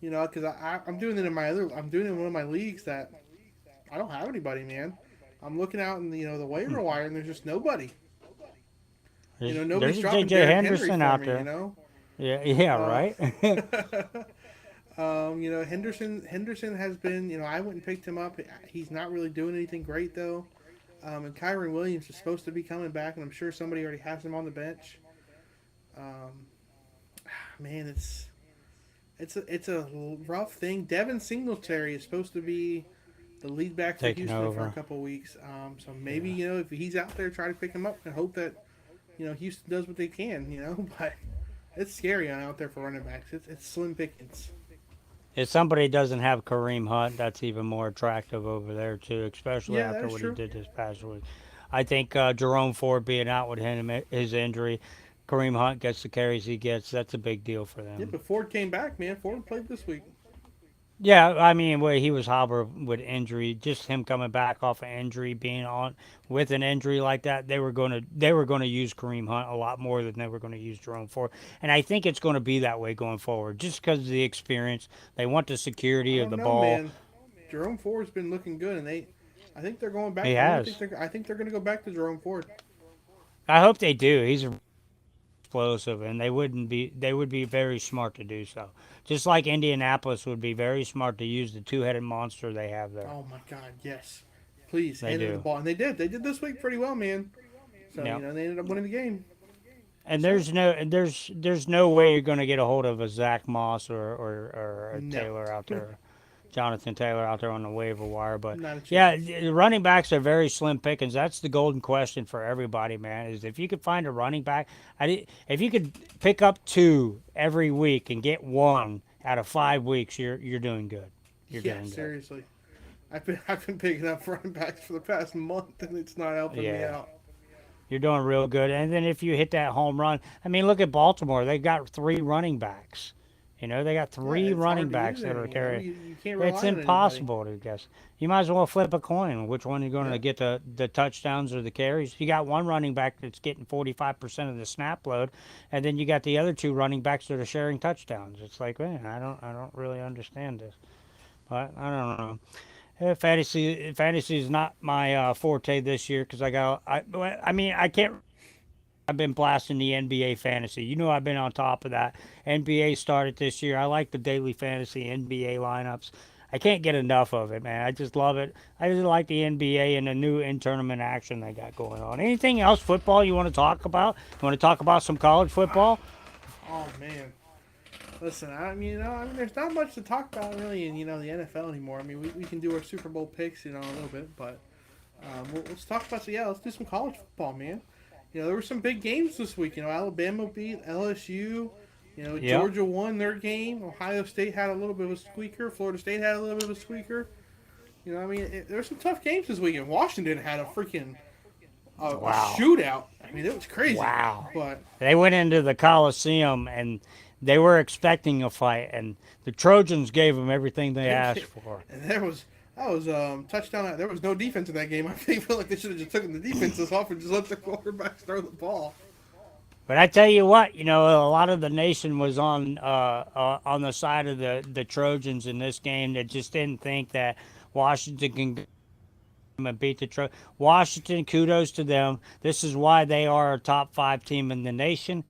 because I'm doing it in I'm doing it in one of my leagues that I don't have anybody, man. I'm looking out in the waiver wire, and there's just nobody. There's Nobody's a dropping JJ Derrick Henry Henderson for out me. there. Yeah, yeah, Uh, right. Henderson has been. I went and picked him up. He's not really doing anything great though. And Kyron Williams is supposed to be coming back, and I'm sure somebody already has him on the bench. Um, man, it's a rough thing. Devin Singletary is supposed to be the lead back for Taking Houston for a over. couple weeks. So maybe Yeah. if he's out there, try to pick him up and hope that Houston does what they can. But it's scary out there for running backs. It's slim pickings. If somebody doesn't have Kareem Hunt, that's even more attractive over there too, especially Yeah, that after is what he true. did this past week. I think Jerome Ford being out with his injury, Kareem Hunt gets the carries he gets. That's a big deal for Yeah, them. but Ford came back, man. Ford played this week. Yeah, I mean, well, he was hobbled with injury. Just him coming back off an injury, being on with an injury like that, they were gonna use Kareem Hunt a lot more than they were gonna use Jerome Ford. And I think it's gonna be that way going forward, just because of the experience. They want the I security of don't the know, ball. man. Jerome Ford's been looking good, and I think they're going back. He has. I think they're going to go back to Jerome Ford. I hope they do. He's explosive, and they would be very smart to do so. Just like Indianapolis would be very smart to use the two-headed monster they have there. Oh my God, yes. Please They hand him the do. ball, and they did. They did this week pretty well, man. So Yep. they ended up winning the game. And So there's no way you're going to get a hold of a Zach Moss or a no, Taylor out there. Jonathan Taylor out there on the waiver wire. But Not a chance. yeah, the running backs are very slim pickings. That's the golden question for everybody, man. Is if you could find a running back, if you could pick up 2 every week and get 1 out of 5 weeks, you're doing good. You're Yeah, doing good. seriously. I've been picking up running backs for the past month, and it's not helping me Yeah. out. You're doing real good. And then if you hit that home run, I mean, look at Baltimore. They got 3 running backs. You know, they got Yeah, 3 it's running hard to backs use that it. are carrying. You can't rely It's on anybody. impossible to guess. You might as well flip a coin. Which one you're going Yeah. to get the touchdowns or the carries? You got one running back that's getting 45% of the snap load, and then you got the other 2 running backs that are sharing touchdowns. It's like, man, I don't really understand this. But I don't know. Fantasy is not my forte this year because I mean I can't. I've been blasting the NBA fantasy. You know I've been on top of that. NBA started this year. I like the daily fantasy NBA lineups. I can't get enough of it, man. I just love it. I just like the NBA and the new in-tournament action they got going on. Anything else football you want to talk about? You want to talk about some college football? Oh man, listen. There's not much to talk about really in the NFL anymore. I mean, we can do our Super Bowl picks, a little bit, but let's talk about let's do some college football, man. There were some big games this week. Alabama beat LSU. Yep. Georgia won their game. Ohio State had a little bit of a squeaker. Florida State had a little bit of a squeaker. There were some tough games this weekend. Washington had a freaking a shootout. I mean, it was crazy. Wow. But They went into the Coliseum and they were expecting a fight, and the Trojans gave them everything they asked for. And that was touchdown. There was no defense in that game. I feel like they should have just taken the defenses off and just let the quarterbacks throw the ball. But I tell you what, a lot of the nation was on the side of the Trojans in this game that just didn't think that Washington can go and beat the Trojans. Washington, kudos to them. This is why they are a top 5 team in the nation.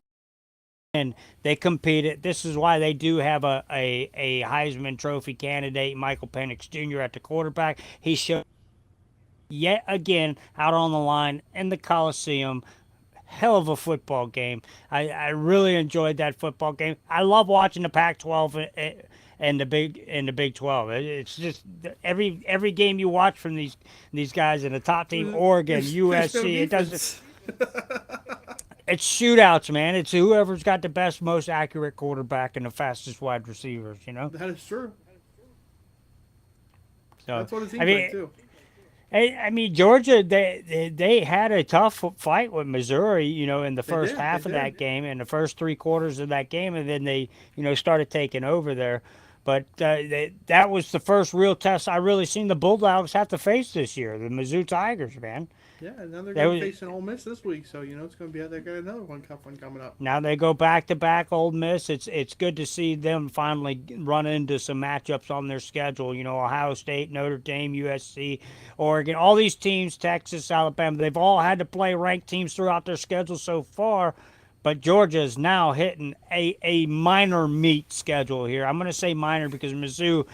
And they competed. This is why they do have a Heisman Trophy candidate, Michael Penix Jr. at the quarterback. He showed yet again out on the line in the Coliseum. Hell of a football game. I really enjoyed that football game. I love watching the Pac-12 and the Big 12. It's just every game you watch from these guys in the top team, Oregon, USC. It doesn't. It's shootouts, man. It's whoever's got the best, most accurate quarterback and the fastest wide receivers. That is true. So That's what it seems like too. I mean, Georgia, they had a tough fight with Missouri, in the first half of that game, in the first 3 quarters of that game, and then they, started taking over there. But that was the first real test I really seen the Bulldogs have to face this year, the Mizzou Tigers, man. Yeah, and now they're going to face an Ole Miss this week, so it's going to be they got another tough one coming up. Now they go back to back Ole Miss. It's good to see them finally run into some matchups on their schedule. Ohio State, Notre Dame, USC, Oregon, all these teams, Texas, Alabama. They've all had to play ranked teams throughout their schedule so far, but Georgia is now hitting a minor meat schedule here. I'm going to say minor because Mizzou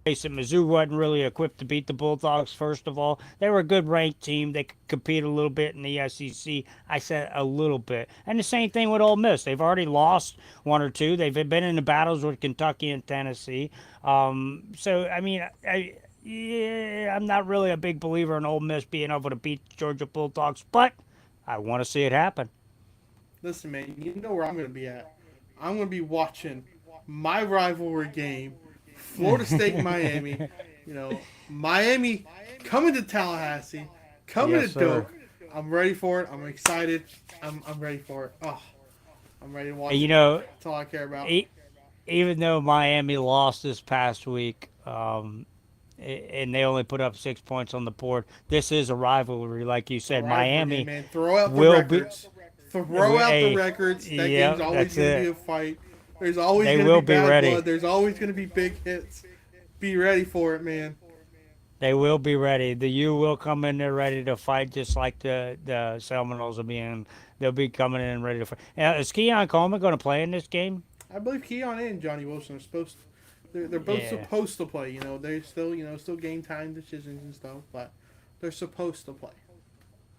wasn't really equipped to beat the Bulldogs, first of all. They were a good ranked team. They could compete a little bit in the SEC. I said a little bit. And the same thing with Ole Miss. They've already lost 1 or 2. They've been in the battles with Kentucky and Tennessee. So, I mean, I'm not really a big believer in Ole Miss being able to beat the Georgia Bulldogs, but I want to see it happen. Listen, man, you know where I'm going to be at. I'm going to be watching my rivalry game, Florida State, Miami. Miami coming to Tallahassee, coming to Doak. I'm ready for it. I'm excited. I'm ready for it. Oh, I'm ready to watch it. That's all I care about. Even though Miami lost this past week, and they only put up 6 points on the board, this is a rivalry, like you said. Miami man. Throw out the will records. Throw out the records. That game's always going to be a fight. There's always going to be bad blood. There's always going to be big hits. Be ready for it, man. They will be ready. The U will come in there ready to fight, just like the Seminoles will be in. They'll be coming in ready to fight. Is Keon Coleman going to play in this game? I believe Keon and Johnny Wilson are supposed to. They're both supposed to play. They're still game time decisions and stuff, but they're supposed to play.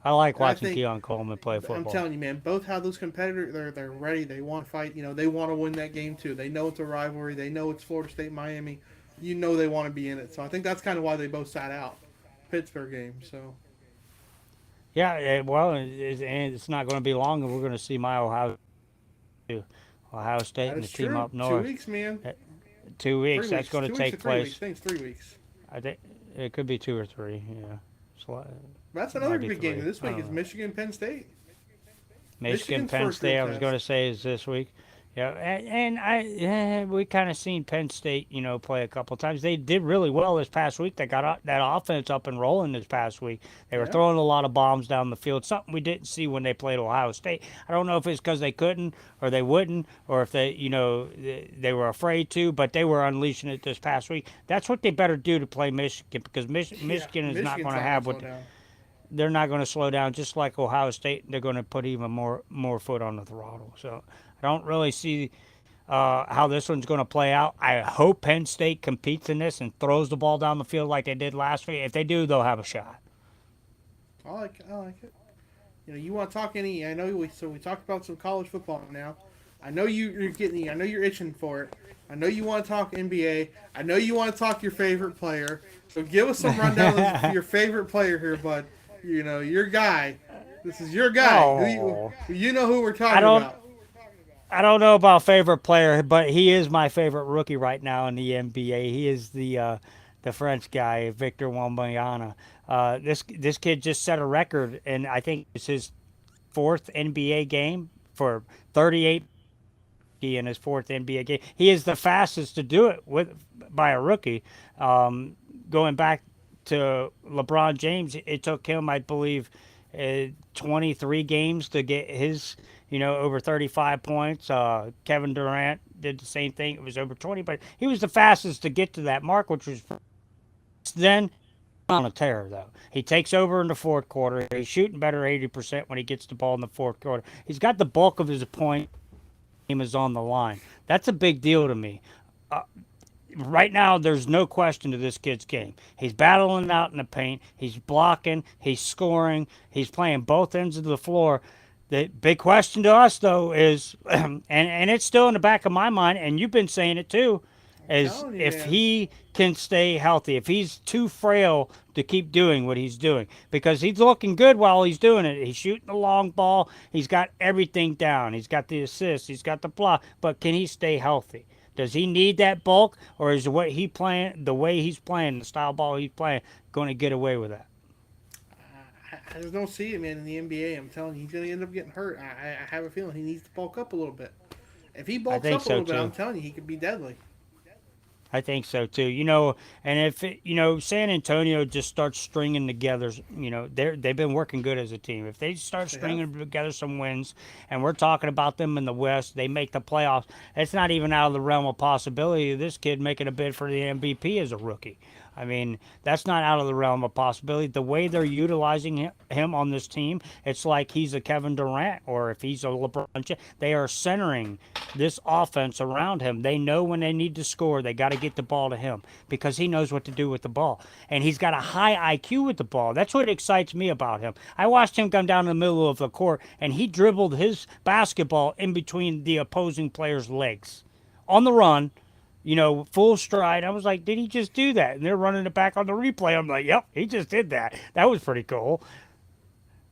I like watching Keon Coleman play football. I'm telling you, man, both have those competitors. They're ready. They want to fight. They want to win that game too. They know it's a rivalry. They know it's Florida State, Miami. you know they want to be in it. So I think that's kind of why they both sat out Pittsburgh game. So Yeah, well, and it's not going to be long, and we're going to see my Ohio State that and the is team true. up 2 north. weeks, man. 2 weeks. 3 That's weeks. going to 2 weeks or take 3 weeks. place. I think it's 3 weeks. I think it could be 2 or 3. Yeah, That's it another might be big game 3. this week is Michigan Penn State. Michigan, Michigan's Penn first group State. I was test. going to say is this week. Yeah, we kind of seen Penn State, play a couple times. They did really well this past week. They got that offense up and rolling this past week. They were Yeah. throwing a lot of bombs down the field, something we didn't see when they played Ohio State. I don't know if it's because they couldn't or they wouldn't or if they were afraid to, but they were unleashing it this past week. That's what they better do to play Michigan because Michigan is not going to have what they're not going to slow down. Just like Ohio State, they're going to put even more foot on the throttle. So I don't really see how this one's going to play out. I hope Penn State competes in this and throws the ball down the field like they did last week. If they do, they'll have a shot. I like it. You want to talk any? I know we talked about some college football now. I know you're getting. I know you're itching for it. I know you want to talk NBA. I know you want to talk your favorite player. So give us some rundown of your favorite player here, bud. Your guy. This is your guy. Oh. You know who we're talking about. I don't know about favorite player, but he is my favorite rookie right now in the NBA. He is the French guy, Victor Wembanyama. This kid just set a record, and I think it's his 4th NBA game for 38 in his 4th NBA game. He is the fastest to do it by a rookie. Going back to LeBron James, it took him, I believe, 23 games to get his, over 35 points. Kevin Durant did the same thing. It was over 20, but he was the fastest to get to that mark, which was then on a tear, though. He takes over in the 4th quarter. He's shooting better 80% when he gets the ball in the 4th quarter. He's got the bulk of his point. Game is on the line. That's a big deal to me. Right now, there's no question to this kid's game. He's battling out in the paint. He's blocking. He's scoring. He's playing both ends of the floor. The big question to us, though, is, and it's still in the back of my mind, and you've been saying it too, is if he can stay healthy, if he's too frail to keep doing what he's doing, because he's looking good while he's doing it. He's shooting the long ball. He's got everything down. He's got the assists. He's got the block. But can he stay healthy? Does he need that bulk, or is the way he's playing, the style ball he's playing, going to get away with that? I just don't see it, man, in the NBA. I'm telling you, he's going to end up getting hurt. I have a feeling he needs to bulk up a little bit. If he bulks up a little bit, I'm telling you, he could be deadly. I think so too. And if San Antonio just starts stringing together, they've been working good as a team. If they start stringing together some wins, and we're talking about them in the West, they make the playoffs. It's not even out of the realm of possibility of this kid making a bid for the MVP as a rookie. I mean, that's not out of the realm of possibility. The way they're utilizing him on this team, it's like he's a Kevin Durant, or if he's a LeBron. They are centering this offense around him. They know when they need to score, they got to get the ball to him because he knows what to do with the ball. And he's got a high IQ with the ball. That's what excites me about him. I watched him come down the middle of the court, and he dribbled his basketball in between the opposing player's legs on the run. Full stride. I was like, did he just do that? And they're running it back on the replay. I'm like, yep, he just did that. That was pretty cool.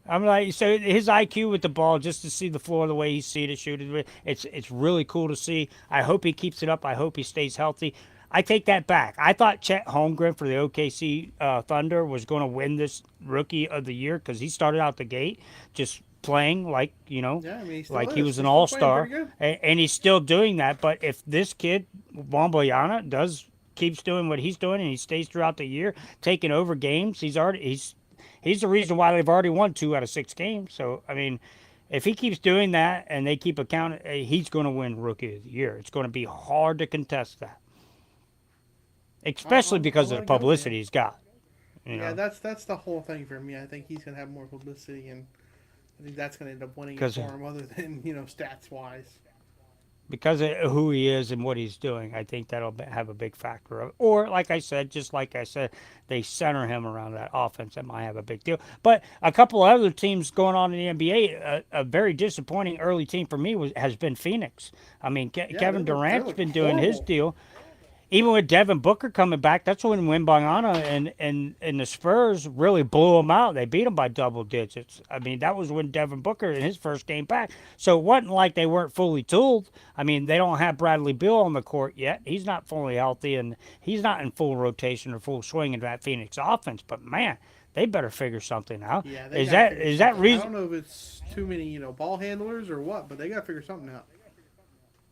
I'm like, so his IQ with the ball, just to see the floor the way he sees it, shoot it, it's really cool to see. I hope he keeps it up. I hope he stays healthy. I take that back. I thought Chet Holmgren for the OKC Thunder was going to win this Rookie of the Year because he started out the gate just playing like, like he was an all-star, and he's still doing that. But if this kid, Wembanyama, keeps doing what he's doing and he stays throughout the year, taking over games, he's the reason why they've already won 2 out of 6 games. So, I mean, if he keeps doing that and they keep accounting, he's going to win Rookie of the Year. It's going to be hard to contest that, especially because of the publicity he's got. Yeah, that's the whole thing for me. I think he's going to have more publicity, and I think that's going to end up winning it for him, other than stats wise. Because of who he is and what he's doing, I think that'll have a big factor. Or, like I said, they center him around that offense. That might have a big deal. But a couple of other teams going on in the NBA, a very disappointing early team for me has been Phoenix. I mean, Kevin Durant's been doing his deal. even with Devin Booker coming back, that's when Wembanyama and the Spurs really blew them out. They beat them by double digits. I mean, that was when Devin Booker in his first game back. So it wasn't like they weren't fully tooled. I mean, they don't have Bradley Beal on the court yet. He's not fully healthy, and he's not in full rotation or full swing in that Phoenix offense. But man, they better figure something out. Yeah, is that I reason? don't know if it's too many, ball handlers or what, but they got to figure something out.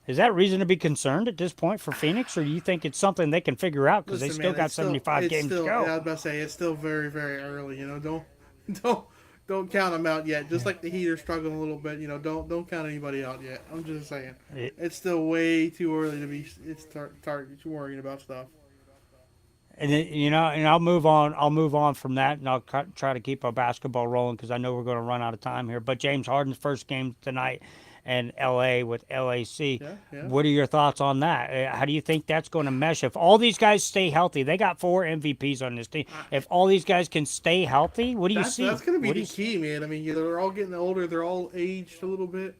Is that reason to be concerned at this point for Phoenix, or do you think it's something they can figure out because they still got 75 games to go? Yeah, I was about to say it's still very, very early. Don't count them out yet. Just like the Heat are struggling a little bit. Don't count anybody out yet. I'm just saying it's still way too early to be start worrying about stuff. And then, and I'll move on. I'll move on from that, and I'll try to keep our basketball rolling because I know we're going to run out of time here. But James Harden's first game tonight and LA with LAC. Yeah. What are your thoughts on that? How do you think that's going to mesh? If all these guys stay healthy, they got 4 MVPs on this team. If all these guys can stay healthy, what do you see? That's going to be the key, man. I mean, they're all getting older. They're all aged a little bit.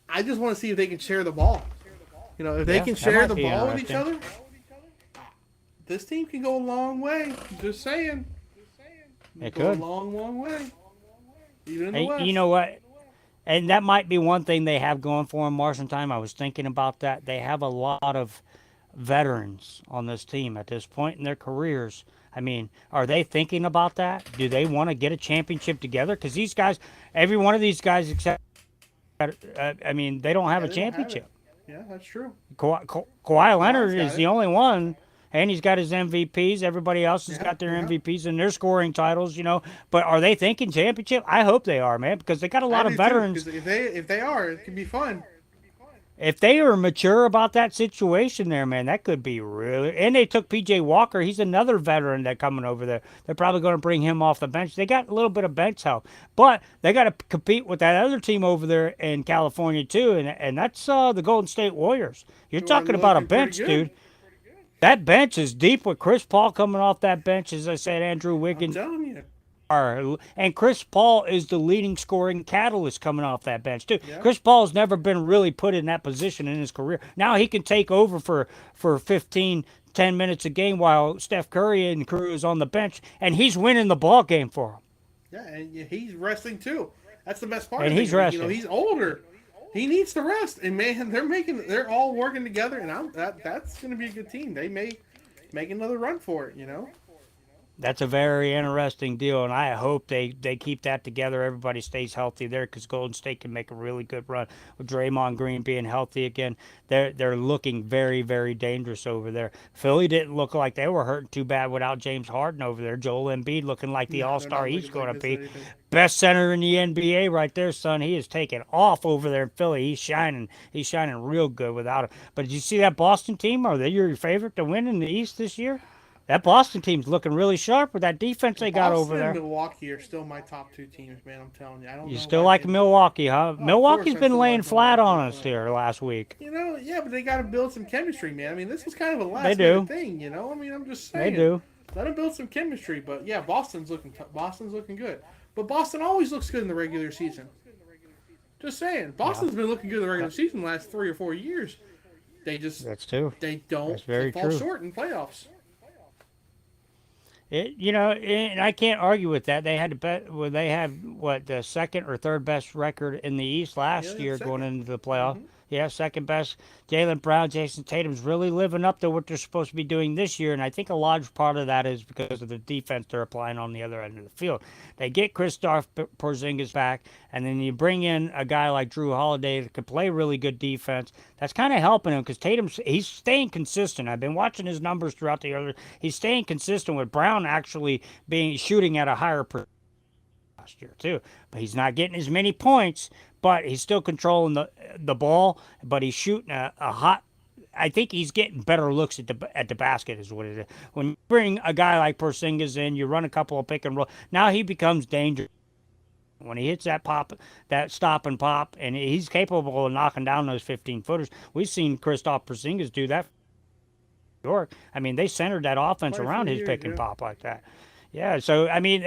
I just want to see if they can share the ball. If they can share the ball with each other, this team can go a long way. Just saying. It could. Go a long, long way. Even in the West. You know what? And that might be one thing they have going for them, Marshentime. I was thinking about that. They have a lot of veterans on this team at this point in their careers. I mean, are they thinking about that? Do they want to get a championship together? Because these guys, every one of these guys except, they don't have a championship. Yeah, that's true. Kawhi Leonard is the only one. And he's got his MVPs. Everybody else has got their MVPs and their scoring titles, But are they thinking championship? I hope they are, man, because they got a lot of veterans. Too, if they are, it could be fun. If they are mature about that situation there, man, that could be really. And they took PJ Walker. He's another veteran that coming over there. They're probably going to bring him off the bench. They got a little bit of bench help, but they got to compete with that other team over there in California too, and that's the Golden State Warriors. You're talking about a bench, dude. That bench is deep with Chris Paul coming off that bench. As I said, Andrew Wiggins. I'm telling you. And Chris Paul is the leading scoring catalyst coming off that bench, too. Yeah. Chris Paul's never been really put in that position in his career. Now he can take over for 15, 10 minutes a game while Steph Curry and crew is on the bench, and he's winning the ball game for him. Yeah, and he's resting, too. That's the best part. And he's resting. He's older. He needs to rest, and man, they're all working together, and that's going to be a good team. They may make another run for it, That's a very interesting deal, and I hope they keep that together. Everybody stays healthy there because Golden State can make a really good run with Draymond Green being healthy again. They're looking very, very dangerous over there. Philly didn't look like they were hurting too bad without James Harden over there. Joel Embiid looking like the all-star he's going to be. Best center in the NBA right there, son. He is taking off over there in Philly. He's shining real good without him. But did you see that Boston team? Are they your favorite to win in the East this year? That Boston team's looking really sharp with that defense they got over there. Boston and Milwaukee are still my top 2 teams, man. I'm telling you. You still like Milwaukee, huh? Milwaukee's been laying flat on us here last week. Yeah, but they got to build some chemistry, man. I mean, this was kind of a last-minute thing, I mean, I'm just saying. They do. Let them build some chemistry, but yeah, Boston's looking good. But Boston always looks good in the regular season. Just saying. Boston's been looking good in the regular season the last 3 or 4 years. That's true. They don't. That's very fall true. short in playoffs. And I can't argue with that. They had the second or third best record in the East last year going into the playoff. Mm-hmm. Yeah, second best. Jaylen Brown, Jason Tatum's really living up to what they're supposed to be doing this year, and I think a large part of that is because of the defense they're applying on the other end of the field. They get Kristaps Porzingis back, and then you bring in a guy like Drew Holiday that can play really good defense. That's kind of helping him because he's staying consistent. I've been watching his numbers throughout the year. He's staying consistent with Brown actually shooting at a higher percentage last year too, but he's not getting as many points. But he's still controlling the ball, but he's shooting a hot. I think he's getting better looks at the basket is what it is. When you bring a guy like Porzingis in, you run a couple of pick and roll. Now he becomes dangerous. When he hits that pop, that stop and pop, and he's capable of knocking down those 15-footers. We've seen Kristaps Porzingis do that. York. I mean, they centered that offense around his pick and pop like that. Yeah, so I mean,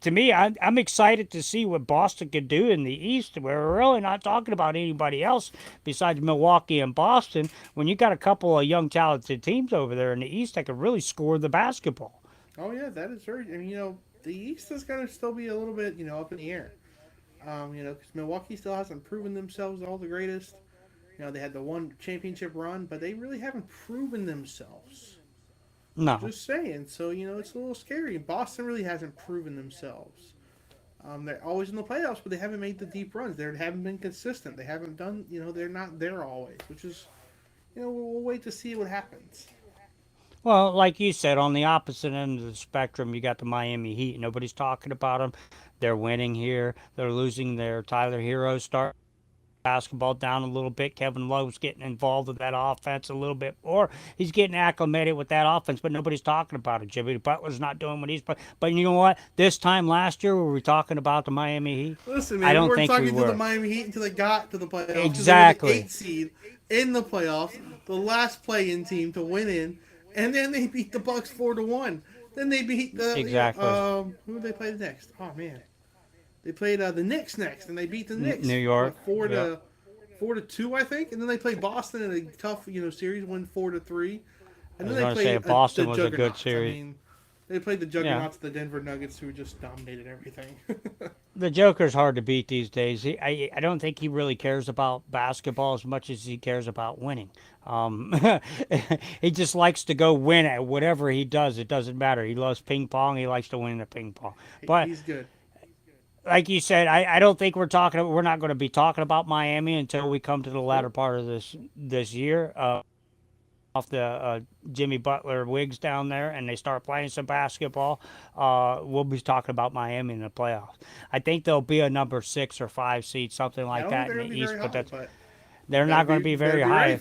to me, I'm excited to see what Boston could do in the East. We're really not talking about anybody else besides Milwaukee and Boston. When you got a couple of young, talented teams over there in the East that could really score the basketball. Oh yeah, that is very. I mean, the East is going to still be a little bit, up in the air. Because Milwaukee still hasn't proven themselves all the greatest. They had the one championship run, but they really haven't proven themselves. No, Just saying. So it's a little scary. Boston really hasn't proven themselves. They're always in the playoffs, but they haven't made the deep runs. They haven't been consistent. They haven't done. They're not there always, which is, we'll wait to see what happens. well, like you said, on the opposite end of the spectrum, you got the Miami Heat. Nobody's talking about them. They're winning here. They're losing their Tyler Hero star basketball down a little bit. Kevin Love's getting involved with that offense a little bit more. He's getting acclimated with that offense, but nobody's talking about it. Jimmy Butler's not doing what he's playing. But you know what? This time last year, were we talking about the Miami Heat? Listen, man, I we don't weren't think talking we to the were. Miami Heat until they got to the playoffs. 'Cause Exactly. They were the 8th seed in the playoffs, the last play-in team to win in, and then they beat the Bucks 4-1. Then they beat the Exactly. who did they play next? Oh man, they played the Knicks next, and they beat the Knicks. New York. What, 4 Yep. to 4-2, I think, and then they played Boston in a tough series, win 4-3. And I was then they gonna played say Boston the was a good Juggernauts. series. I mean, they played the Juggernauts, the Denver Nuggets, who just dominated everything. The Joker's hard to beat these days. I don't think he really cares about basketball as much as he cares about winning. Um, he just likes to go win at whatever he does. It doesn't matter. He loves ping pong. He likes to win the ping pong. But He's good. like you said, I don't think we're not going to be talking about Miami until we come to the latter part of this year. Off the Jimmy Butler wigs down there, and they start playing some basketball, we'll be talking about Miami in the playoffs. I think they'll be a number 6 or 5 seed, something like that in the East, but they're not going to be very high.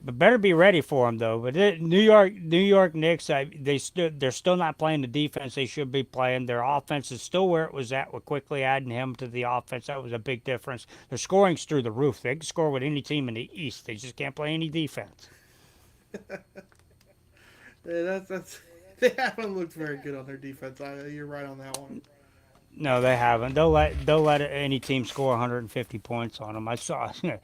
But better be ready for them though. But New York Knicks, they're still not playing the defense they should be playing. Their offense is still where it was at. We're quickly adding him to the offense. That was a big difference. Their scoring's through the roof. They can score with any team in the East. They just can't play any defense. That's they haven't looked very good on their defense. You're right on that one. No, they haven't. They'll let any team score 150 points on them. I saw it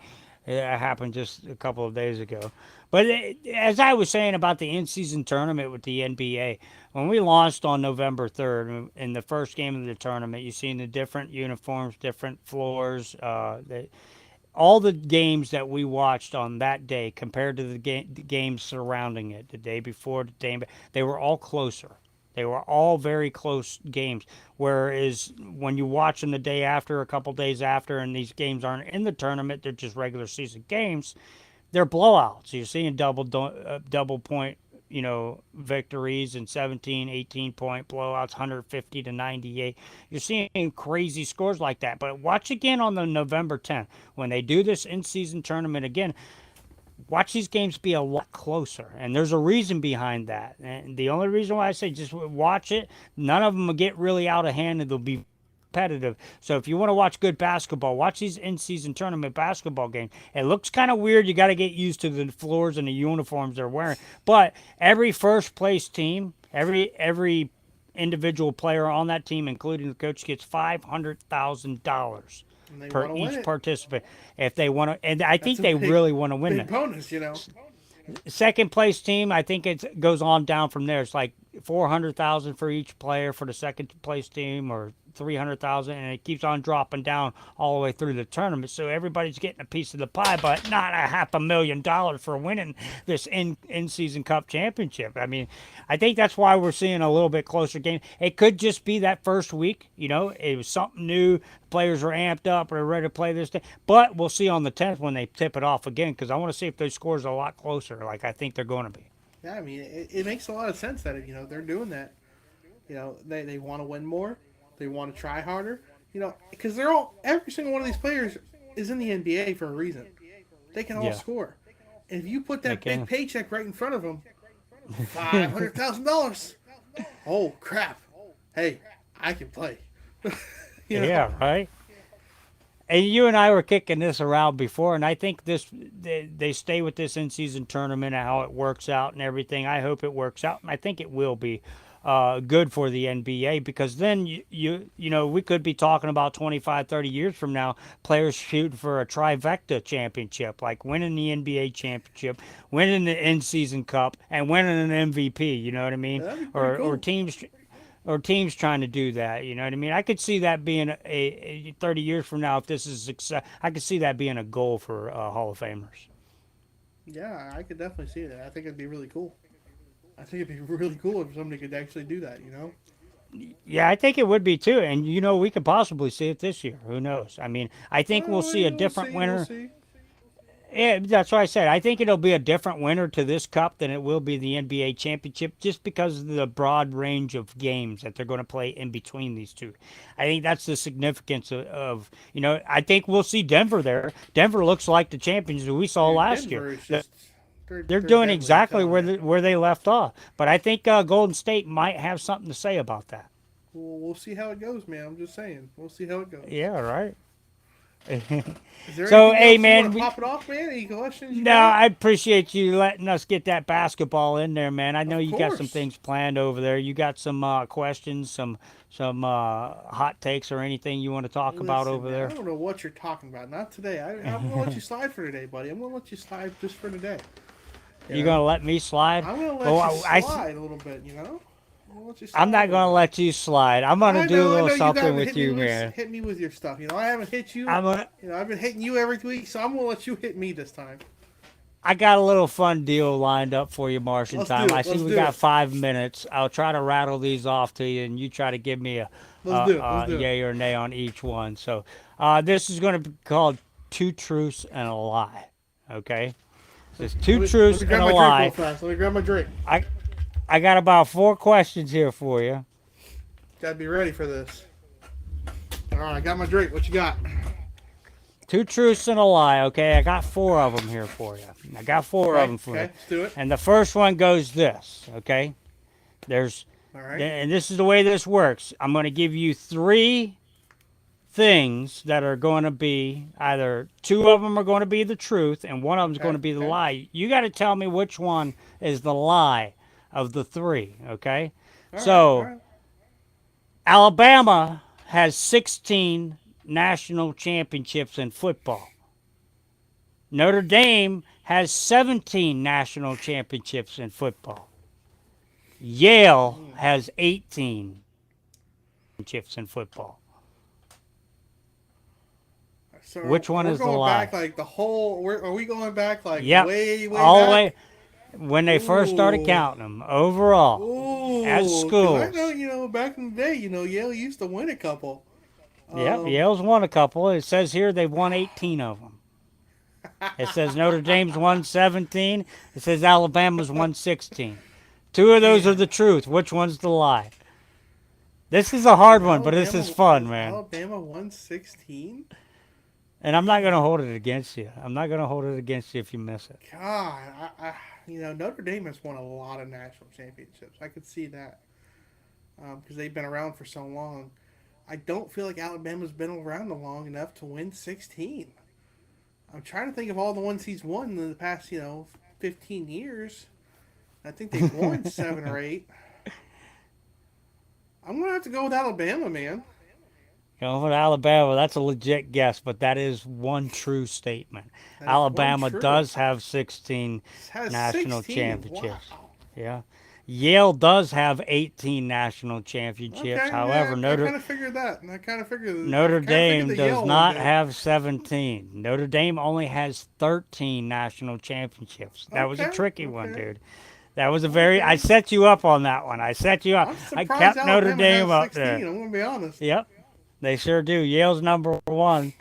happened just a couple of days ago. But as I was saying about the in-season tournament with the NBA, when we launched on November 3rd in the first game of the tournament, you seen the different uniforms, different floors. All the games that we watched on that day compared to the games surrounding it, the day before, they were all closer. They were all very close games. Whereas when you watch them the day after, a couple days after, and these games aren't in the tournament, they're just regular season games, they're blowouts. You're seeing double point, victories and 17, 18-point blowouts, 150 to 98. You're seeing crazy scores like that. But watch again on the November 10th. When they do this in-season tournament again, watch these games be a lot closer. And there's a reason behind that. And the only reason why I say just watch it, none of them will get really out of hand and they'll be competitive. So if you want to watch good basketball, watch these in-season tournament basketball games. It looks kind of weird. You got to get used to the floors and the uniforms they're wearing. But every first place team, every individual player on that team, including the coach, gets $500,000 per each participant if they want to. And I think they really want to win big it. Bonus. Second place team, I think it goes on down from there. It's like 400,000 for each player for the second place team, or 300,000, and it keeps on dropping down all the way through the tournament. So everybody's getting a piece of the pie, but not a $500,000 for winning this in-season cup championship. I mean, I think that's why we're seeing a little bit closer game. It could just be that first week. It was something new. Players are amped up or ready to play this day. But we'll see on the 10th when they tip it off again, because I want to see if those scores are a lot closer, like I think they're going to be. Yeah, I mean, it makes a lot of sense that they're doing that. They want to win more. They want to try harder. Because every single one of these players is in the NBA for a reason. They can all score. And if you put that big paycheck right in front of them, $500,000. Oh crap! Hey, I can play. Yeah, right. And you and I were kicking this around before, and I think they stay with this in-season tournament and how it works out and everything. I hope it works out, and I think it will be. good for the NBA, because then you know, we could be talking about 25, 30 years from now, players shooting for a trifecta championship, like winning the NBA championship, winning the in-season cup, and winning an MVP. You know what I mean? That'd be pretty cool. Or teams trying to do that. You know what I mean? I could see that being a 30 years from now, if this is success. I could see that being a goal for Hall of Famers. Yeah, I could definitely see that. I think it'd be really cool. I think it'd be really cool if somebody could actually do that, you know? Yeah, I think it would be too. And, you know, we could possibly see it this year. Who knows? I mean, I think we'll see a different winner. We'll see. Yeah, that's what I said. I think it'll be a different winner to this cup than it will be the NBA championship, just because of the broad range of games that they're going to play in between these two. I think that's the significance of, you know, I think we'll see Denver there. Denver looks like the champions that we saw last Denver year. is just, They're doing exactly where they left off. But I think Golden State might have something to say about that. Well, we'll see how it goes, man. I'm just saying. We'll see how it goes. Yeah, right. Is there So, anything hey, else man, you want to pop it off, man? Any questions? No, I appreciate you letting us get that basketball in there, man. I know you got some course. things planned over there. You got some questions, some hot takes, or anything you want to talk about over there? I don't know what you're talking about. Not today. I'm gonna let you slide for today, buddy. I'm gonna let you slide just for today. You gonna let me slide? I'm gonna let you slide a little bit. You know. I'm not gonna let you slide. I'm gonna do a little something with you, man. man. Hit me with your stuff. You know, I haven't hit you. I've been hitting you every week, so I'm gonna let you hit me this time. I got a little fun deal lined up for you, Marshentime. I see we got 5 minutes. I'll try to rattle these off to you, and you try to give me a yay or nay on each one. So this is going to be called Two Truths and a Lie. Okay? There's two truths and a lie. Let me grab my drink. I got about 4 questions here for you. Gotta be ready for this. All right, I got my drink. What you got? 2 truths and a lie, okay? I got 4 of them here for you. I got 4 of them for you. Okay, let's do it. And the first one goes this, okay? All right. And this is the way this works. I'm going to give you 3 things that are going to be either 2 of them are going to be the truth and 1 of them is going to be the lie. You got to tell me which one is the lie of the 3, okay? All right. Alabama has 16 national championships in football. Notre Dame has 17 national championships in football. Yale has 18 championships in football. So which one is the lie? We're going back like the whole. Are we going back like way all back? the way when they first started counting them overall as schools. I know, back in the day, Yale used to win a couple. Yale's won a couple. It says here they've won 18 of them. It says Notre Dame's won 17. It says Alabama's won 16. 2 of those are the truth. Which one's the lie? This is a hard one, but this is fun, man. Alabama won 16? And I'm not going to hold it against you. I'm not going to hold it against you if you miss it. God, Notre Dame has won a lot of national championships. I could see that because they've been around for so long. I don't feel like Alabama's been around long enough to win 16. I'm trying to think of all the ones he's won in the past, 15 years. I think they've won 7 or 8. I'm going to have to go with Alabama, man. Going with Alabama, that's a legit guess, but that is one true statement. Alabama does have 16 national championships. Wow. Yeah. Yale does have 18 national championships. Okay, However, I kind of figured that. Notre Dame does not have 17. Notre Dame only has 13 national championships. That was a tricky one, dude. That was a very. I set you up on that one. I set you up. I kept Notre Dame up there. I'm going to be honest. Yep, they sure do. Yale's number 1.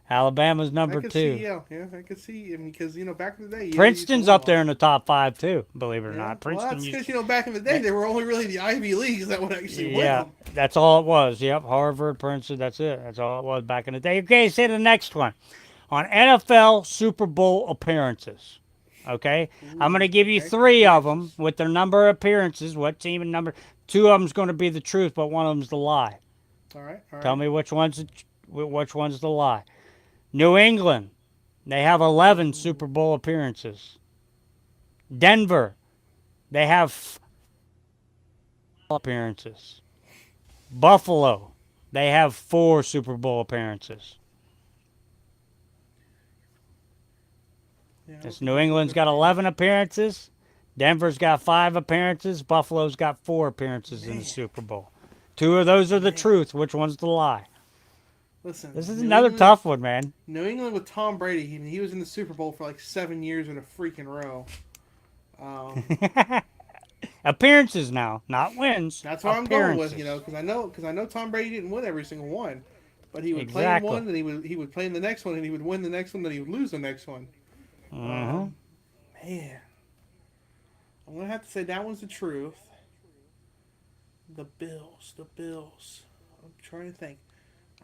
Alabama's number 2. Yeah, I could see because back in the day, Princeton's up there in the top 5 too. Believe it or not, Princeton. Well, that's because back in the day they were only really the Ivy Leagues that would actually win them. That's all it was. Yep, Harvard, Princeton. That's it. That's all it was back in the day. Okay, say the next one on NFL Super Bowl appearances. Okay, I'm going to give you 3 of them with their number of appearances. What team and number? 2 of them's going to be the truth, but 1 of them's the lie. All right. Tell me which one's the lie. New England, they have 11 Super Bowl appearances. Denver, they have appearances. Buffalo, they have 4 Super Bowl appearances. Yeah, This New England's got 11 appearances. Denver's got 5 appearances. Buffalo's got 4 appearances in the Super Bowl. 2 of those are the truth. Which one's the lie? Listen, This is New another England- tough one, man. New England with Tom Brady, he was in the Super Bowl for like 7 years in a freaking row. Appearances now, not wins. That's what I'm going with, because I know Tom Brady didn't win every single one, but he would play in one, and he would play in the next one, and he would win the next one, then he would lose the next one. Man, I'm gonna have to say that one's the truth. The Bills. I'm trying to think.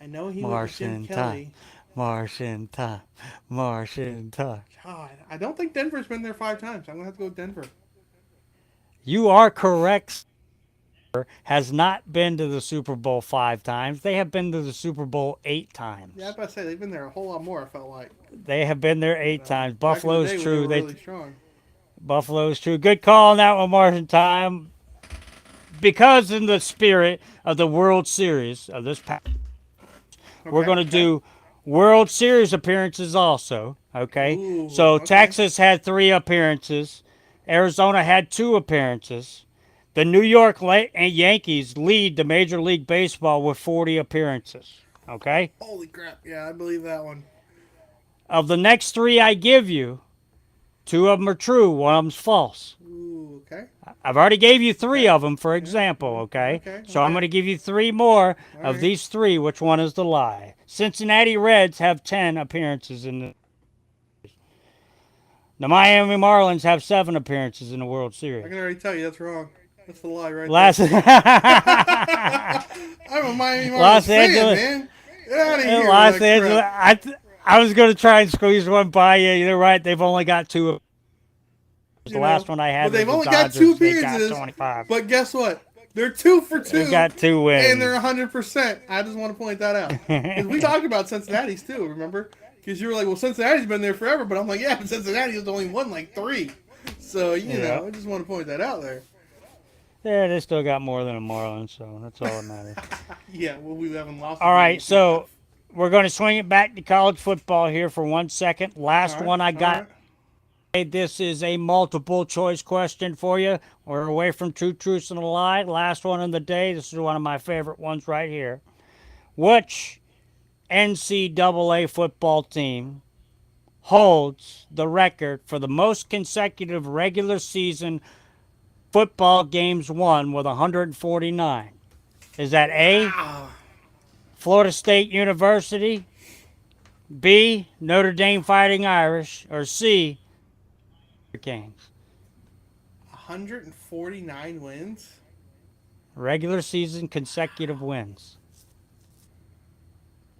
I know he was with Jim Kelly. Marshentime. God, I don't think Denver's been there 5 times. I'm gonna have to go with Denver. You are correct. Has not been to the Super Bowl 5 times. They have been to the Super Bowl 8 times. Yeah, I was about to say they've been there a whole lot more. I felt like They have been there 8 times. back in the Buffalo's day when true. They were really strong. Buffalo's true. Good call on that one, Marshentime. Because in the spirit of the World Series of this we're going to do World Series appearances also, okay? Ooh, so okay. Texas had 3 appearances. Arizona had 2 appearances. The New York Yankees lead the Major League Baseball with 40 appearances, okay? Holy crap! Yeah, I believe that one. Of the next 3 I give you, 2 of them are true, 1 of them's false. Ooh, okay. I've already gave you 3 of them, for example, okay? So I'm going to give you 3 more of right. these 3. Which one is the lie? Cincinnati Reds have 10 appearances in the Miami Marlins have 7 appearances in the World Series. I can already tell you that's wrong. That's the lie right Last there. I'm a Miami Marlins Los fan, Angeles- man. Get out of here. Los with that crap. Angeles. I was going to try and squeeze one by you. You're right. They've only got 2. The last one I had But was they've the only Dodgers. got 2 They got appearances. 25. But guess what? They're 2 for 2. They got 2 wins. And they're 100%. I just want to point that out. 'Cause we talked about Cincinnati's too, remember? Because you were like, well, Cincinnati's been there forever. But I'm like, yeah, but Cincinnati has only won like 3. So, you know, I just want to point that out there. Yeah, they still got more than a Marlins, so that's all that matters. Yeah, well, we haven't lost. All right, so we're going to swing it back to college football here for 1 second. Last All right, one I got. all right. Hey, this is a multiple choice question for you. We're away from two truths and a lie. Last one of the day. This is one of my favorite ones right here. Which NCAA football team holds the record for the most consecutive regular season football games won with 149? Is that A, Wow. Florida State University, B, Notre Dame Fighting Irish, or C, Hurricanes? 149 wins? Regular season consecutive wins.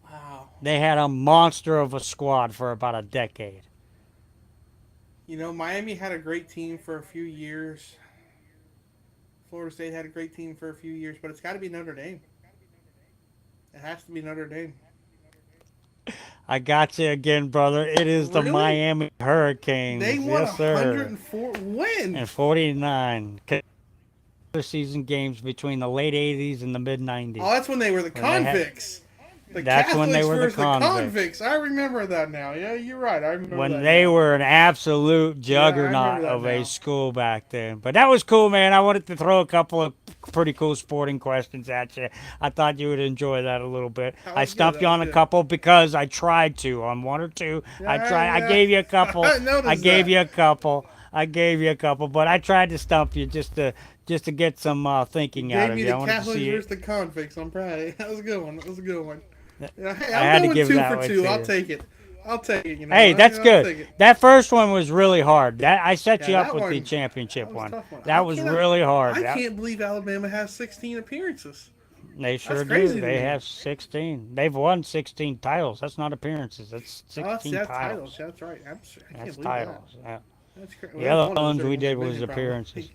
Wow. They had a monster of a squad for about a decade. You know, Miami had a great team for a few years. Florida State had a great team for a few years, but it's got to be Notre Dame. It has to be Notre Dame. I got you again, brother. It is the Really? Miami Hurricanes. They won Yes, sir. 104 wins. And 49 regular season games between the late 80s and the mid 90s. Oh, that's when they were the When they had- convicts. The That's when they Catholics were the versus convicts. I remember that now. Yeah, you're right. I remember When that they now. were an absolute I juggernaut remember that of now. a school back then. But that was cool, man. I wanted to throw a couple of pretty cool sporting questions at you. I thought you would enjoy that a little bit. That I was stumped good, you that on was a good. couple because I tried to on 1 or 2. I Yeah. gave you a couple. I noticed I gave that. you a couple. But I tried to stump you just to get some thinking out Gave of me you. I the wanted to Catholics see versus it. the convicts. I'm proud of you. That was a good one. Yeah, hey, I had I'm to going give 2 that for one 2. to I'll you. take it. You know, Hey, that's I'll good. take it. That first one was really hard. That I set you Yeah, up that with the one- championship that was a one. tough one. That I was cannot- really hard. I That- can't believe Alabama has 16 appearances. They sure crazy do. to They me. have 16. They've won 16 titles. That's not appearances. That's 16 That's titles. That's right. I can't That's believe titles. Yeah. that. That's crazy. The other ones we did was appearances.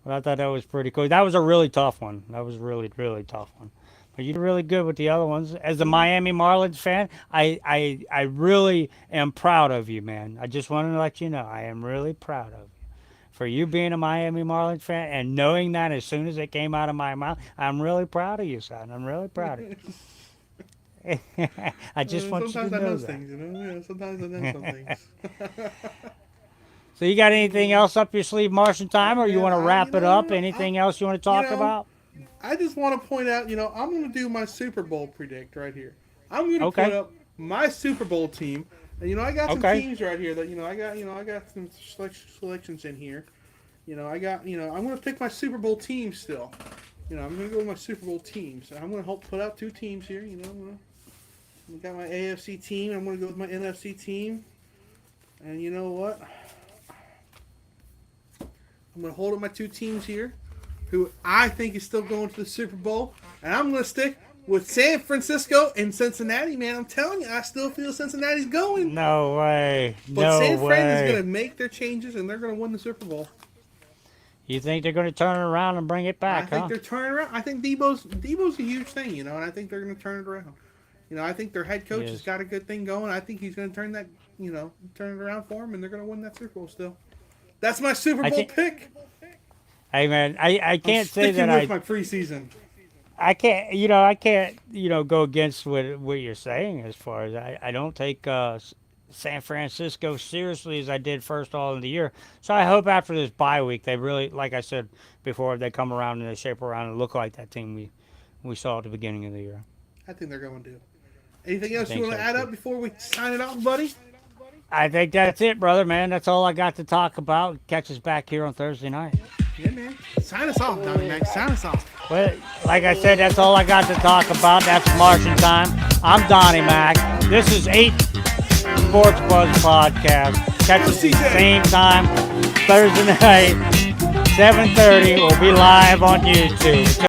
But I thought that was pretty cool. That was a really tough one. That was really, really tough one. But you did really good with the other ones. As a Miami Marlins fan, I really am proud of you, man. I just wanted to let you know I am really proud of you. for you being a Miami Marlins fan and knowing that as soon as it came out of my mouth. I'm really proud of you, son. I'm really proud of you. I just want you to Sometimes I know know that. things, you know. Yeah, sometimes I know some things. So you got anything else up your sleeve, Marshentime, or you Man, want to wrap it up? Anything else you want to talk know, about? I just want to point out, I'm going to do my Super Bowl predict right here. I'm going to put Okay. up my Super Bowl team, and I got some Okay. teams right here that I got some selections in here. I'm going to pick my Super Bowl team still. I'm going to go with my Super Bowl teams. I'm going to help put out two teams here. I got my AFC team. I'm going to go with my NFC team, and you know what? I'm going to hold up my two teams here, who I think is still going to the Super Bowl. And I'm going to stick with San Francisco and Cincinnati, man. I'm telling you, I still feel Cincinnati's going. No way. But No San Fran is way. going to make their changes, and they're going to win the Super Bowl. You think they're going to turn it around and bring it back, I think huh? they're turning around. I think Debo's a huge thing, and I think they're going to turn it around. I think their head coach Yes. has got a good thing going. I think he's going to turn it around for them, and they're going to win that Super Bowl still. That's my Super Bowl pick. Hey man, I can't say that with my preseason. I can't go against what you're saying as far as I don't take San Francisco seriously as I did first all of the year. So I hope after this bye week they really, like I said before, they come around and they shape around and look like that team we saw at the beginning of the year. I think they're going to. Anything else you think want to so, add too. up before we sign it off, buddy? I think that's it, brother, man. That's all I got to talk about. Catch us back here on Thursday night. Yeah, man. Sign us off, Donnie Mac. Sign us off. Well, like I said, that's all I got to talk about. That's Marshentime. I'm Donnie Mac. This is 8 Sports Buzz Podcast. Catch us at the same time Thursday night, 7:30. We'll be live on YouTube.